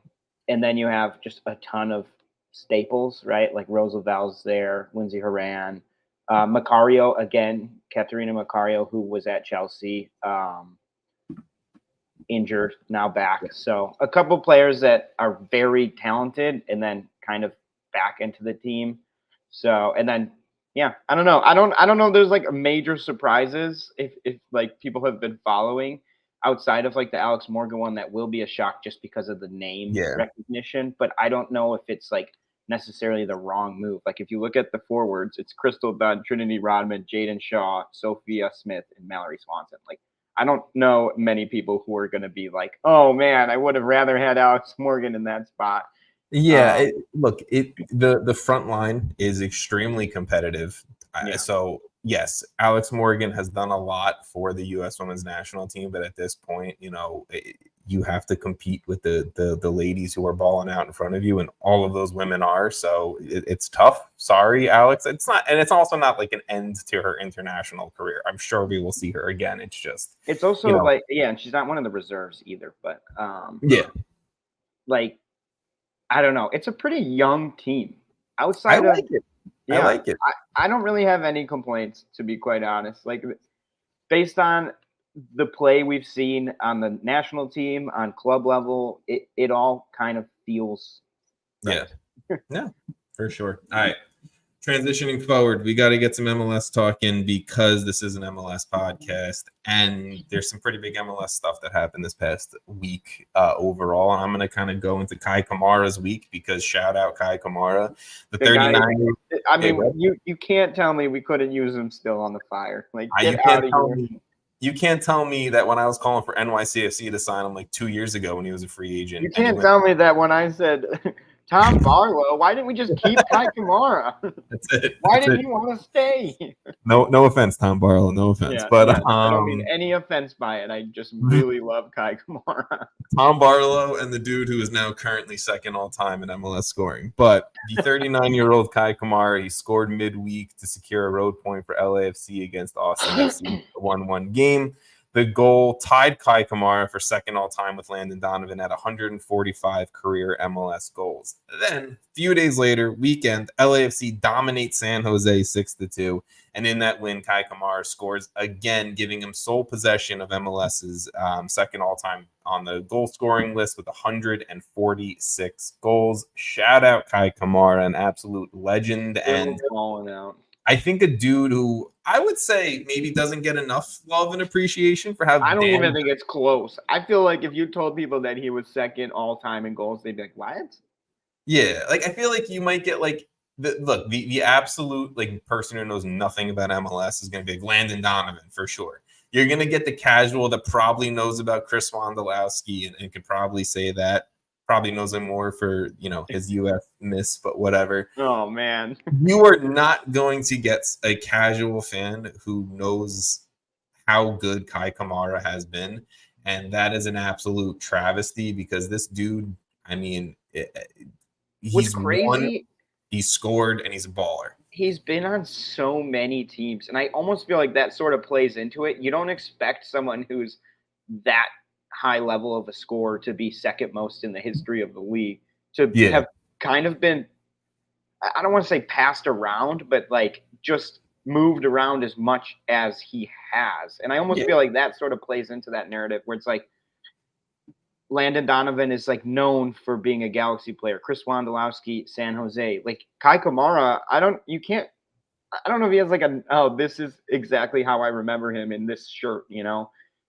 then you have just a ton of staples, right? Like Roosevelt's there, Lindsey Horan. Macario again, Katerina Macario, who was at Chelsea, injured, now back. So a couple players that are very talented and then kind of back into the team. So, and then Yeah, I don't know. I don't know if there's like major surprises if like people have been following outside of like the Alex Morgan one that will be a shock just because of the name Yeah. recognition, but I don't know if it's like necessarily the wrong move. Like if you look at the forwards, it's Crystal Dunn, Trinity Rodman, Jaden Shaw, Sophia Smith, and Mallory Swanson. Like I don't know many people who are going to be like, "Oh man, I would have rather had Alex Morgan in that spot." Yeah, the front line is extremely competitive. Yeah. So yes, Alex Morgan has done a lot for the U.S. Women's National Team, but at this point, you have to compete with the ladies who are balling out in front of you, and all of those women are. So it's tough. Sorry, Alex. It's not, and it's also not like an end to her international career. I'm sure we will see her again. It's just It's also like and she's not one of the reserves either, but yeah, like I don't know. It's a pretty young team. I Outside of like it. I yeah, like it. I don't really have any complaints to be quite honest. Like based on the play we've seen on the national team, on club level, it all kind of feels right. Yeah. No, for sure. All right. Transitioning forward, we got to get some MLS talk in because this is an MLS podcast, and there's some pretty big MLS stuff that happened this past week overall. And I'm going to kind of go into Kei Kamara's week because shout out Kei Kamara, the 39. I mean, you can't tell me we couldn't use him still on the fire. Like get out of here. You can't tell me that when I was calling for NYCFC to sign him like 2 years ago when he was a free agent. You can't tell me that when I said Tom Barlow, why didn't we just keep Kei Kamara? That's it. Why didn't he want to stay? No offense, Tom Barlow. No offense. Yeah, but I don't mean any offense by it. I just really love Kei Kamara. Tom Barlow and the dude who is now currently second all time in MLS scoring. But the 39-year-old Kei Kamara, he scored midweek to secure a road point for LAFC against Austin FC, a 1-1 game. The goal tied Kei Kamara for second all time with Landon Donovan at 145 career MLS goals. Then, a few days later, weekend, LAFC dominates San Jose 6-2. And in that win, Kei Kamara scores again, giving him sole possession of MLS's second all time on the goal scoring list with 146 goals. Shout out Kei Kamara, an absolute legend. And falling out. I think a dude who I would say maybe doesn't get enough love and appreciation for how I don't even think it's close. I feel like if you told people that he was second all time in goals, they'd be like, "What?" Yeah, like I feel like you might get like the absolute like person who knows nothing about MLS is going to be like Landon Donovan for sure. You're going to get the casual that probably knows about Chris Wondolowski and could probably say that. Probably knows him more for, his UF miss, but whatever. Oh, man. You are not going to get a casual fan who knows how good Kei Kamara has been. And that is an absolute travesty because this dude, I mean, he's crazy. He's scored and he's a baller. He's been on so many teams. And I almost feel like that sort of plays into it. You don't expect someone who's that high level of a scorer to be second most in the history of the league to have kind of been, I don't want to say passed around, but like just moved around as much as he has. And I almost feel like that sort of plays into that narrative where it's like Landon Donovan is like known for being a Galaxy player. Chris Wondolowski, San Jose, like Kei Kamara. I don't know if he has like this is exactly how I remember him in this shirt,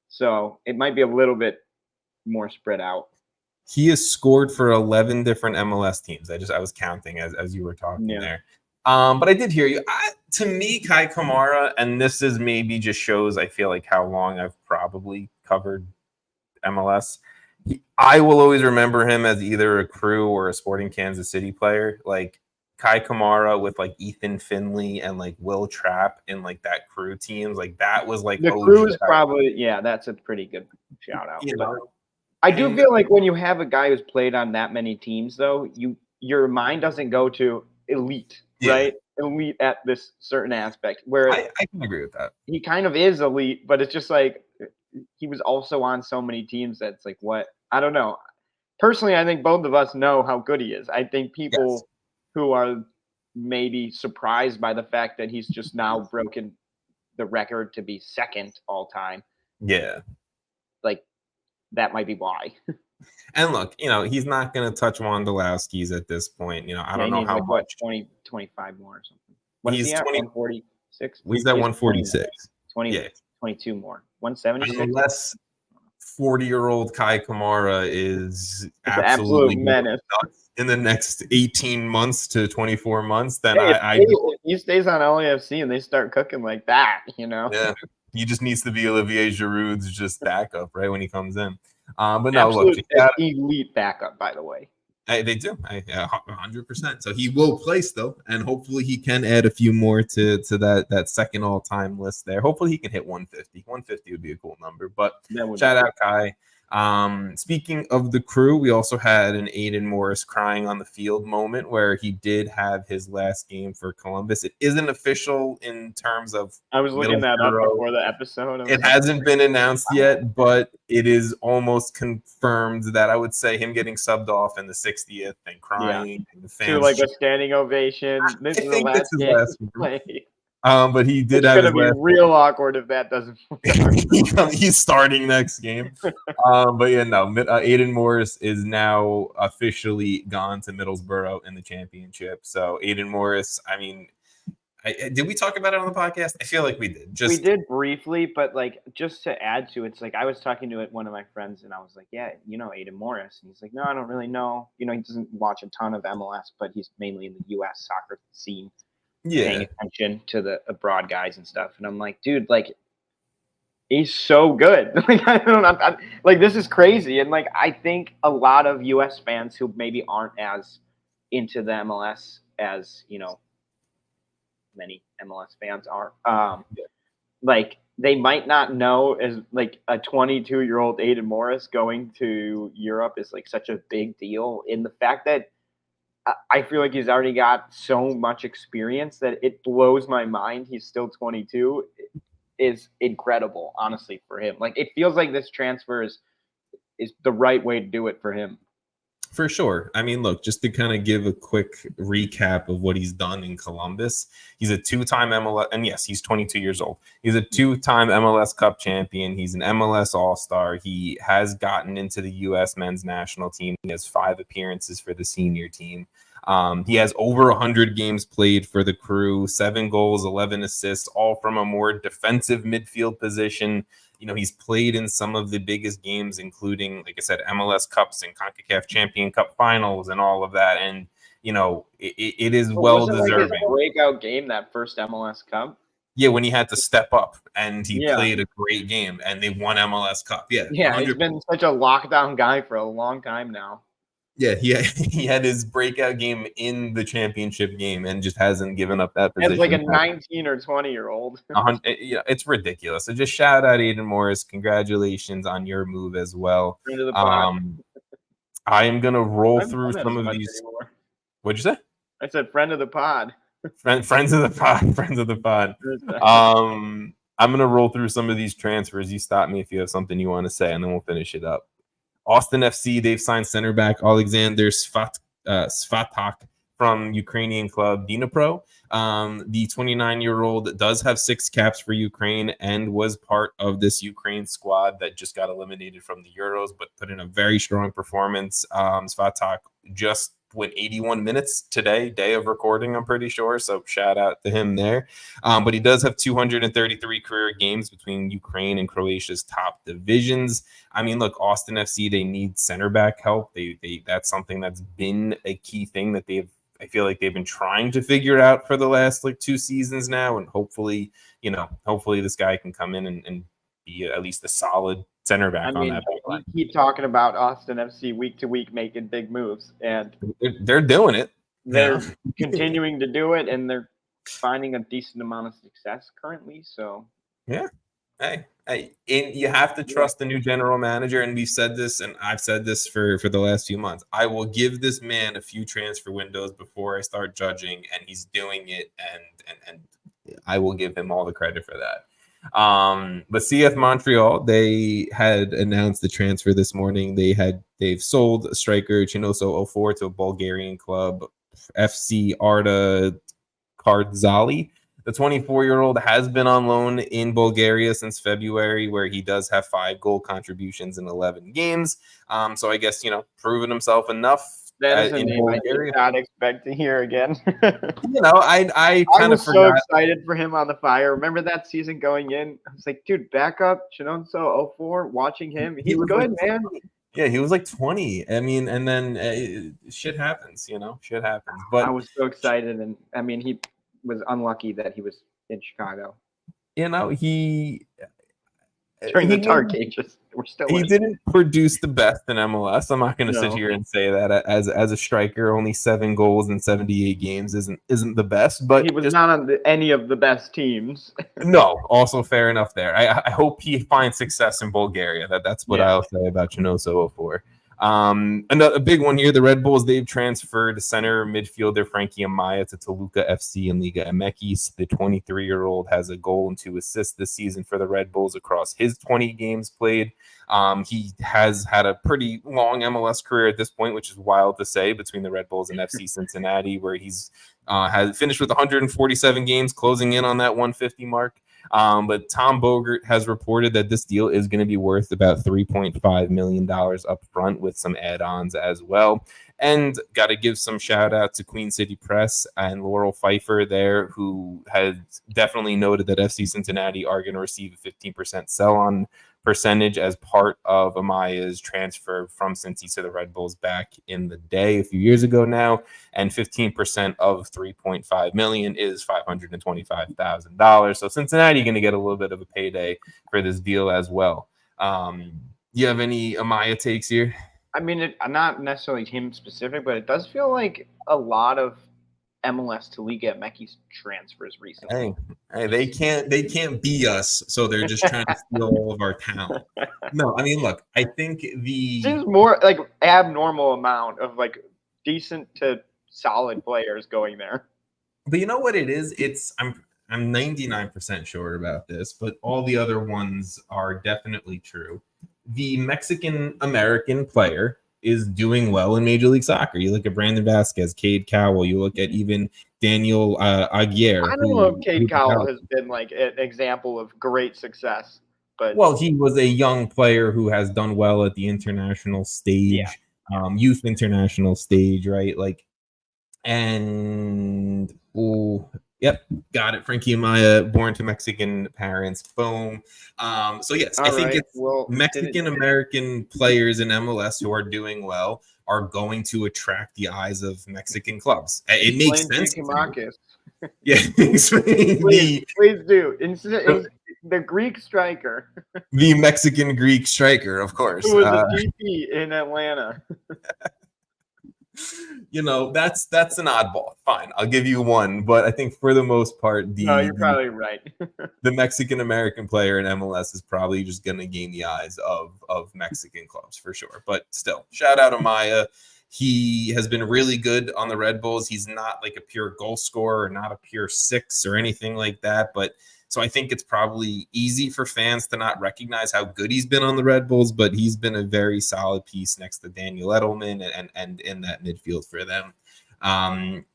So it might be a little bit more spread out. He has scored for 11 different MLS teams. I was counting as you were talking there. But I did hear you. To me, Kei Kamara, and this is maybe just shows I feel like how long I've probably covered MLS. I will always remember him as either a Crew or a Sporting Kansas City player. Like Kei Kamara with like Ethan Finley and like Will Trapp in like that Crew teams. Like that was like the Crew is probably that's a pretty good shout out. I do feel like when you have a guy who's played on that many teams, though, your mind doesn't go to elite, right? Elite at this certain aspect. Where I can agree with that. He kind of is elite, but it's just like he was also on so many teams that's like what I don't know. Personally, I think both of us know how good he is. I think people who are maybe surprised by the fact that he's just now broken the record to be second all time. Yeah. Like that might be why. And look, he's not going to touch Wondolowski's at this point. I don't know how much. 20, 25 more or something. What is He's he at? 20. 146. He's at 146. 22 more. 176. Unless 40-year-old Kei Kamara is It's an absolutely absolute menace. nuts in the next 18 months to 24 months, then Hey, I if he stays on LAFC and they start cooking like that, yeah, he just needs to be Olivier Giroud's just backup, right, when he comes in. But no, absolute look, elite backup, by the way. they do 100%. So he will play still, and hopefully he can add a few more to that second all-time list there. Hopefully he can hit 150. 150 would be a cool number. But shout out Kei. Speaking of the crew, we also had an Aidan Morris crying on the field moment where he did have his last game for Columbus. It isn't official in terms of I was looking that up before the episode. It hasn't been announced yet, but it is almost confirmed that I would say him getting subbed off in the 60th and crying and the fans to like a standing ovation. This is the last game. But he did have. It's gonna be real awkward if that doesn't. He's starting next game. But yeah, no. Aidan Morris is now officially gone to Middlesbrough in the championship. So Aidan Morris, I mean. Did we talk about it on the podcast? I feel like we did. We did briefly, but like just to add to it, it's like I was talking to one of my friends and I was like, yeah, you know Aidan Morris. And he's like, no, I don't really know. You know, he doesn't watch a ton of MLS, but he's mainly in the U.S. soccer scene, paying attention to the abroad guys and stuff. And I'm like, dude, like, he's so good. Like, I don't know. Like, this is crazy. And like, I think a lot of U.S. fans who maybe aren't as into the MLS as, you know, many MLS fans are, like they might not know as like a 22-year-old Aidan Morris going to Europe is like such a big deal, in the fact that I feel like he's already got so much experience that it blows my mind. He's still 22 is incredible, honestly, for him. Like, it feels like this transfer is the right way to do it for him. For sure. I mean, look, just to kind of give a quick recap of what he's done in Columbus. He's a two-time MLS, and yes, he's 22 years old. He's a two-time MLS Cup champion. He's an MLS All-Star. He has gotten into the U.S. men's national team. He has 5 appearances for the senior team. He has over 100 games played for the crew, 7 goals, 11 assists, all from a more defensive midfield position. You know, he's played in some of the biggest games, including, like I said, MLS Cups and CONCACAF Champion Cup finals and all of that. And, you know, it is well-deserving. Like his breakout game, that first MLS Cup? Yeah, when he had to step up and he played a great game and they won MLS Cup. Yeah, he's been such a lockdown guy for a long time now. Yeah, he had his breakout game in the championship game and just hasn't given up that position. It's like a 19 or 20-year-old. Yeah, it's ridiculous. So just shout out Aidan Morris. Congratulations on your move as well. I am going to roll through some of these. Anymore. What'd you say? I said friend of the pod. Friends of the pod. Friends of the pod. I'm going to roll through some of these transfers. You stop me if you have something you want to say, and then we'll finish it up. Austin FC, they've signed center back Olkesandr Svatok from Ukrainian club Dnipro. The 29-year-old does have 6 caps for Ukraine and was part of this Ukraine squad that just got eliminated from the Euros, but put in a very strong performance. Svatok just went 81 minutes today, day of recording, I'm pretty sure. So shout out to him there. But he does have 233 career games between Ukraine and Croatia's top divisions. I mean, look, Austin FC, they need center back help. They that's something that's been a key thing that I feel like they've been trying to figure out for the last like 2 seasons now. And hopefully this guy can come in and be at least a solid center back on that line. You keep talking about Austin FC week to week making big moves, and they're doing it. They're continuing to do it, and they're finding a decent amount of success currently. So yeah, hey, you have to trust the new general manager, and we've said this, and I've said this for the last few months. I will give this man a few transfer windows before I start judging, and he's doing it, and I will give him all the credit for that. But CF Montreal, they had announced the transfer this morning. They've sold striker Chinoso Offor to a Bulgarian club, FC Arda Kardzali. The 24-year-old has been on loan in Bulgaria since February, where he does have 5 goal contributions in 11 games. So I guess, proven himself enough That is a in name I did Bulgaria. not expect to hear again. I I kind of was so forgot. excited for him on the Fire. Remember that season going in? I was like, dude, back up Chinoso, Offor, watching him. He He's was good, like man. 20. Yeah, he was like 20. I mean, and then shit happens, shit happens. I But was so excited, and I mean, he was unlucky that he was in Chicago he during the made Tar Cages. We're still he in. didn't produce the best in MLS. I'm not going to sit No. here and say that as a striker, only 7 goals in 78 games isn't the best. But He was not on any of the best teams. no, also fair enough there. I hope he finds success in Bulgaria. That's what I'll say about Chinoso for. Another big one here, the Red Bulls, they've transferred center midfielder Frankie Amaya to Toluca FC in Liga MX. The 23-year-old has a goal and 2 assists this season for the Red Bulls across his 20 games played. He has had a pretty long MLS career at this point, which is wild to say, between the Red Bulls and FC Cincinnati, where he's has finished with 147 games, closing in on that 150 mark. But Tom Bogert has reported that this deal is going to be worth about $3.5 million up front with some add-ons as well. And got to give some shout out to Queen City Press and Laurel Pfeiffer there, who has definitely noted that FC Cincinnati are going to receive a 15% sell-on percentage as part of Amaya's transfer from Cincy to the Red Bulls back in the day, a few years ago now. And 15% of $3.5 million is $525,000. So Cincinnati going to get a little bit of a payday for this deal as well. You have any Amaya takes here? I mean, not necessarily him specific, but it does feel like a lot of MLS to Liga MX transfers recently. Hey, they can't be us, so they're just trying to steal all of our talent. No, I mean, look, I think seems more like abnormal amount of like decent to solid players going there. But you know what it is? I'm 99% sure about this, but all the other ones are definitely true. The Mexican American player is doing well in Major League Soccer. You look at Brandon Vasquez, Cade Cowell. You look at even Daniel Aguirre. I don't know if Cade Cowell has been like an example of great success, but he was a young player who has done well at the international stage, youth international stage, right? Like, and yep, got it. Frankie Amaya, born to Mexican parents. Boom. So yes, I think it's Mexican American players in MLS who are doing well are going to attract the eyes of Mexican clubs. It makes sense. Yeah, please do. The Greek striker, the Mexican Greek striker, of course, who was a DP in Atlanta. That's an oddball. Fine, I'll give you one, but I think for the most part, you're probably right. The Mexican American player in MLS is probably just going to gain the eyes of Mexican clubs for sure. But still, shout out Amaya. He has been really good on the Red Bulls. He's not like a pure goal scorer, or not a pure 6 or anything like that, but so I think it's probably easy for fans to not recognize how good he's been on the Red Bulls, but he's been a very solid piece next to Daniel Edelman and in that midfield for them. That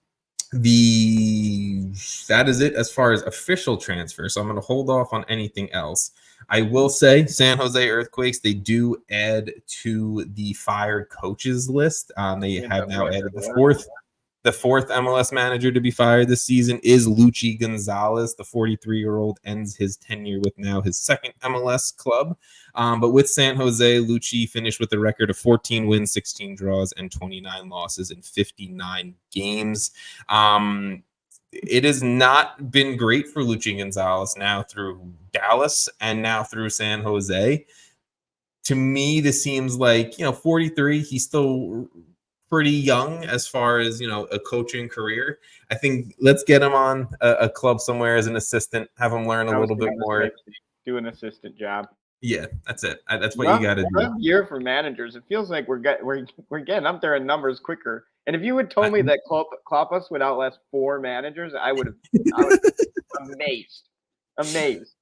is it as far as official transfer. So I'm going to hold off on anything else. I will say San Jose Earthquakes, they do add to the fired coaches list. They have now added the fourth MLS manager to be fired this season is Luchi Gonzalez. The 43-year-old ends his tenure with now his second MLS club. But with San Jose, Luchi finished with a record of 14 wins, 16 draws, and 29 losses in 59 games. It has not been great for Luchi Gonzalez now through Dallas and now through San Jose. To me, this seems like, 43, he's still pretty young as far as, a coaching career. I think let's get him on a club somewhere as an assistant, have him learn a little bit more. Do an assistant job. Yeah, that's it. That's what you got to do. Rough year for managers. It feels like we're getting up there in numbers quicker. And if you had told me that Klopas would outlast 4 managers, I would have amazed.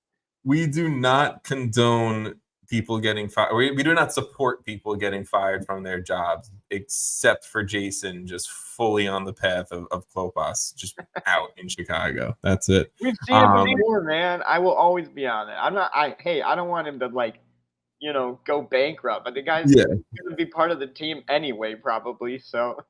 We do not condone people getting fired. We do not support people getting fired from their jobs, except for Jason just fully on the path of Klopas, just out in Chicago. That's it. We've seen it before, man. I will always be on it. I don't want him to go bankrupt. But the guy's going to be part of the team anyway, probably. So,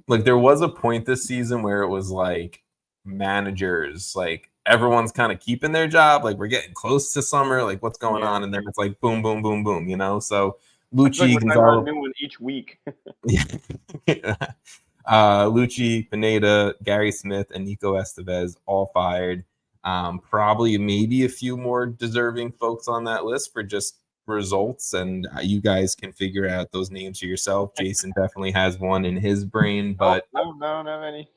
like, there was a point this season where it was like managers, like everyone's kind of keeping their job. Like, we're getting close to summer. Like, what's going on? And then it's like boom, boom, boom, boom. So Luchi, Gonzalez, new one each week. Luchi, Pineda, Gary Smith, and Nico Estevez all fired. Probably maybe a few more deserving folks on that list for just results, and you guys can figure out those names for yourself. Jason definitely has one in his brain, but I don't have any.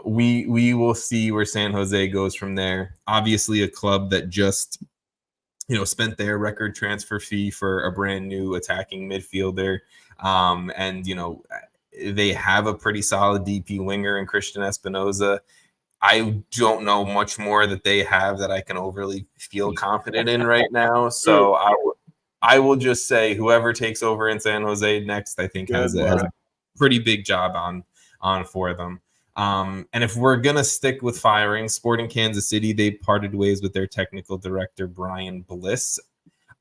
We will see where San Jose goes from there. Obviously, a club that just spent their record transfer fee for a brand new attacking midfielder, and they have a pretty solid DP winger in Christian Espinoza. I don't know much more that they have that I can overly feel confident in right now. So I will just say whoever takes over in San Jose next, I think has a pretty big job on for them. And if we're going to stick with firing, Sporting Kansas City, they parted ways with their technical director, Brian Bliss.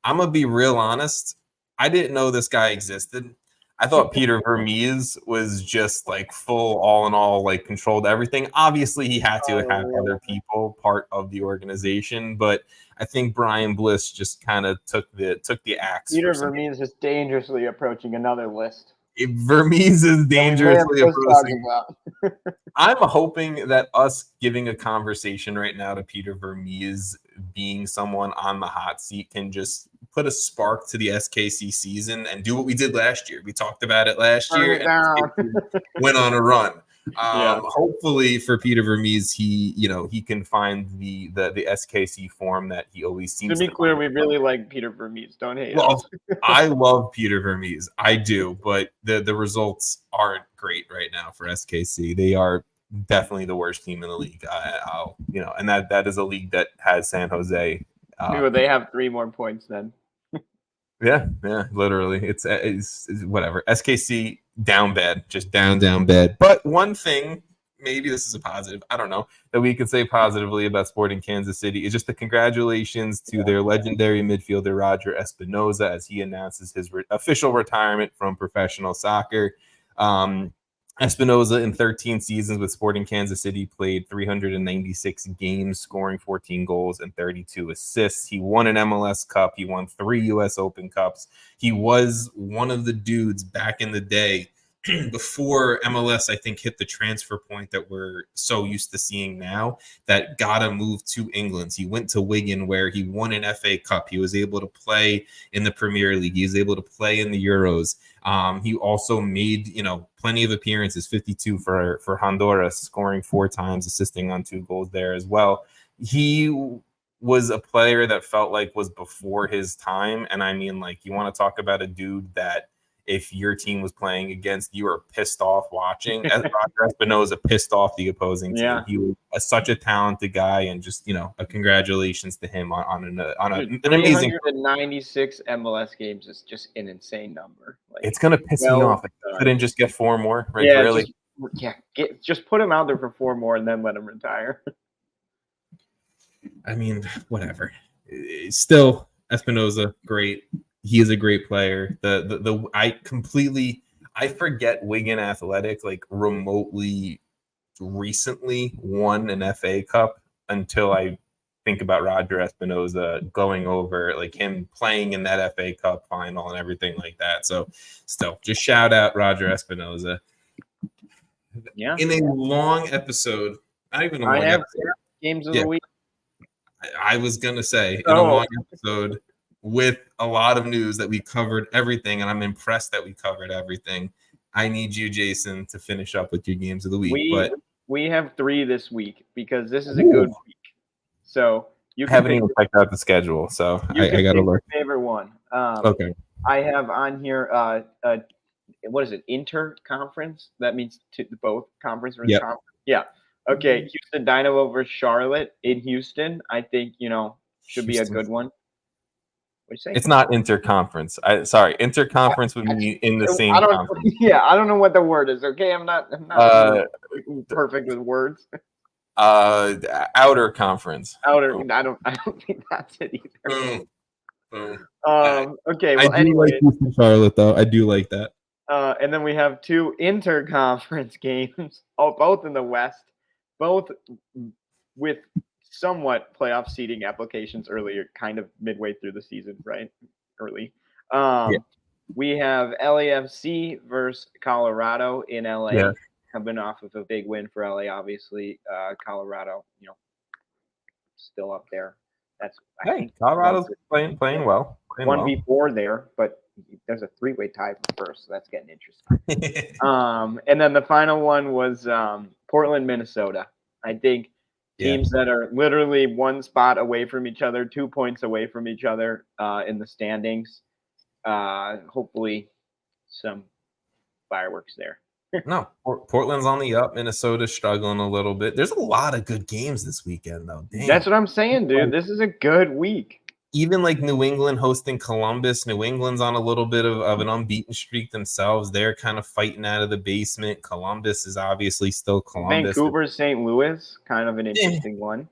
I'm going to be real honest. I didn't know this guy existed. I thought Peter Vermees was just like full all in all, like controlled everything. Obviously, he had to have other people part of the organization, but I think Brian Bliss just kind of took the axe. Peter Vermees is dangerously approaching another list. Vermees is dangerously approaching. I'm hoping that us giving a conversation right now to Peter Vermees being someone on the hot seat can just put a spark to the SKC season and do what we did last year. We talked about it last year and went on a run. Hopefully for Peter Vermees, he can find the SKC form that he always seems to be clear, we really like Peter Vermees. Don't hate us. I love Peter Vermees. I do, but the results aren't great right now for SKC. They are definitely the worst team in the league. And that is a league that has San Jose. They have 3 more points then. Yeah, literally. It's whatever. SKC down bad, just down bad. But one thing, maybe this is a positive, I don't know, that we could say positively about Sporting Kansas City is just the congratulations to their legendary midfielder, Roger Espinoza, as he announces his official retirement from professional soccer. Espinoza, in 13 seasons with Sporting Kansas City, played 396 games, scoring 14 goals and 32 assists. He won an MLS Cup. He won 3 U.S. Open Cups. He was one of the dudes back in the day before MLS, I think, hit the transfer point that we're so used to seeing now, that got a move to England. He went to Wigan, where he won an FA Cup. He was able to play in the Premier League. He was able to play in the Euros. He also made, plenty of appearances, 52 for Honduras, scoring 4 times, assisting on 2 goals there as well. He was a player that felt like was before his time. And I mean, like, you want to talk about a dude that if your team was playing against, you were pissed off watching. Roger Espinoza pissed off the opposing team. He was such a talented guy, and just a congratulations to him on an amazing. 396 MLS games is just an insane number. Like, it's gonna piss me off. Couldn't just get 4 more, right? Yeah, really? Just put him out there for 4 more and then let him retire. I mean, whatever. Still, Espinoza, great. He is a great player. I forget Wigan Athletic like remotely recently won an FA Cup until I think about Roger Espinoza going over, like him playing in that FA Cup final and everything like that. So still, just shout out Roger Espinoza. Yeah. In a long episode, not even a long episode. Games of the week. I was gonna say in a long episode with a lot of news that we covered everything, and I'm impressed that we covered everything. I need you, Jason, to finish up with your games of the week. We have 3 this week because this is a good week. So you can haven't even checked out the schedule, so I got to look. Favorite one. Okay. I have on here. What is it? Inter-conference. That means both conference versus conference. Yeah. Okay. Houston Dynamo versus Charlotte in Houston. I think should be a good one. What do you say? It's not interconference. Interconference would be in the same conference. Yeah, I don't know what the word is. Okay, I'm not perfect with words. Outer conference. I don't think that's it either. Okay. I Well, do anyway, like Houston Charlotte though. I do like that. and then we have two interconference games, both in the West, both with somewhat playoff seeding applications earlier, kind of midway through the season, right? Early. Yeah. We have LAFC versus Colorado in LA. Yeah. Coming off of a big win for LA, obviously. Colorado, still up there. That's I think Colorado's playing well. Playing 1v4 there, but there's a three-way tie for first, so that's getting interesting. And then the final one was Portland, Minnesota. I think teams that are literally one spot away from each other, 2 points away from each other in the standings. Hopefully some fireworks there. No, Portland's on the up. Minnesota's struggling a little bit. There's a lot of good games this weekend, though. Dang. That's what I'm saying, dude. This is a good week. Even like New England hosting Columbus. New England's on a little bit of an unbeaten streak themselves. They're kind of fighting out of the basement. Columbus is obviously still Columbus. Vancouver, St. Louis, kind of an interesting one.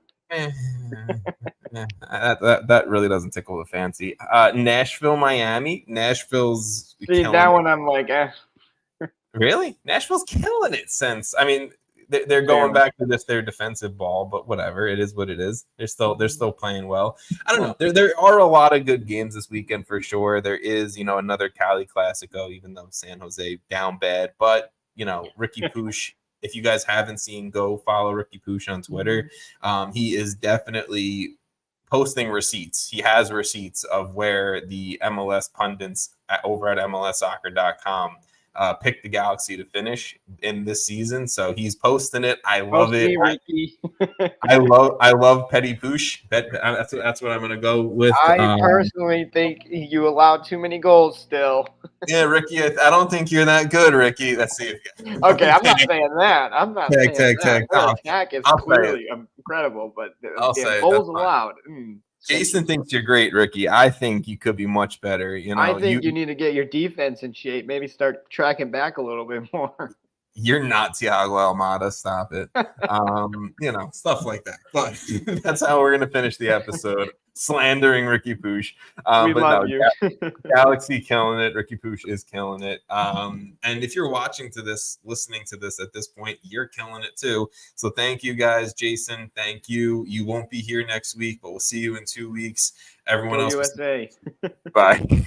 That really doesn't tickle the fancy. Nashville, Miami. Nashville's that one I'm like, Really? Nashville's killing it since. I mean, they're going back to their defensive ball, but whatever. It is what it is. They're still playing well. I don't know. There are a lot of good games this weekend for sure. There is, another Cali Classico, even though San Jose down bad. But, Ricky Pooch, if you guys haven't seen, go follow Ricky Pooch on Twitter. He is definitely posting receipts. He has receipts of where the MLS pundits over at MLSsoccer.com picked the Galaxy to finish in this season, so he's posting it. I love it. I love Petty Pooch. That's what I'm gonna go with. I personally think you allowed too many goals still. Yeah, Ricky, I don't think you're that good, Ricky. Let's see. Okay, I'm not saying that. I'm not saying that. Their attack is clearly incredible, but goals allowed. Jason thinks you're great, Ricky. I think you could be much better. I think you need to get your defense in shape. Maybe start tracking back a little bit more. You're not Thiago Almada. Stop it. Stuff like that. But that's how we're going to finish the episode. Slandering Ricky Pooch. We love you. Galaxy killing it. Ricky Pooch is killing it. And if you're listening to this at this point, you're killing it too. So thank you guys. Jason, thank you. You won't be here next week, but we'll see you in 2 weeks. Everyone else. USA. Bye.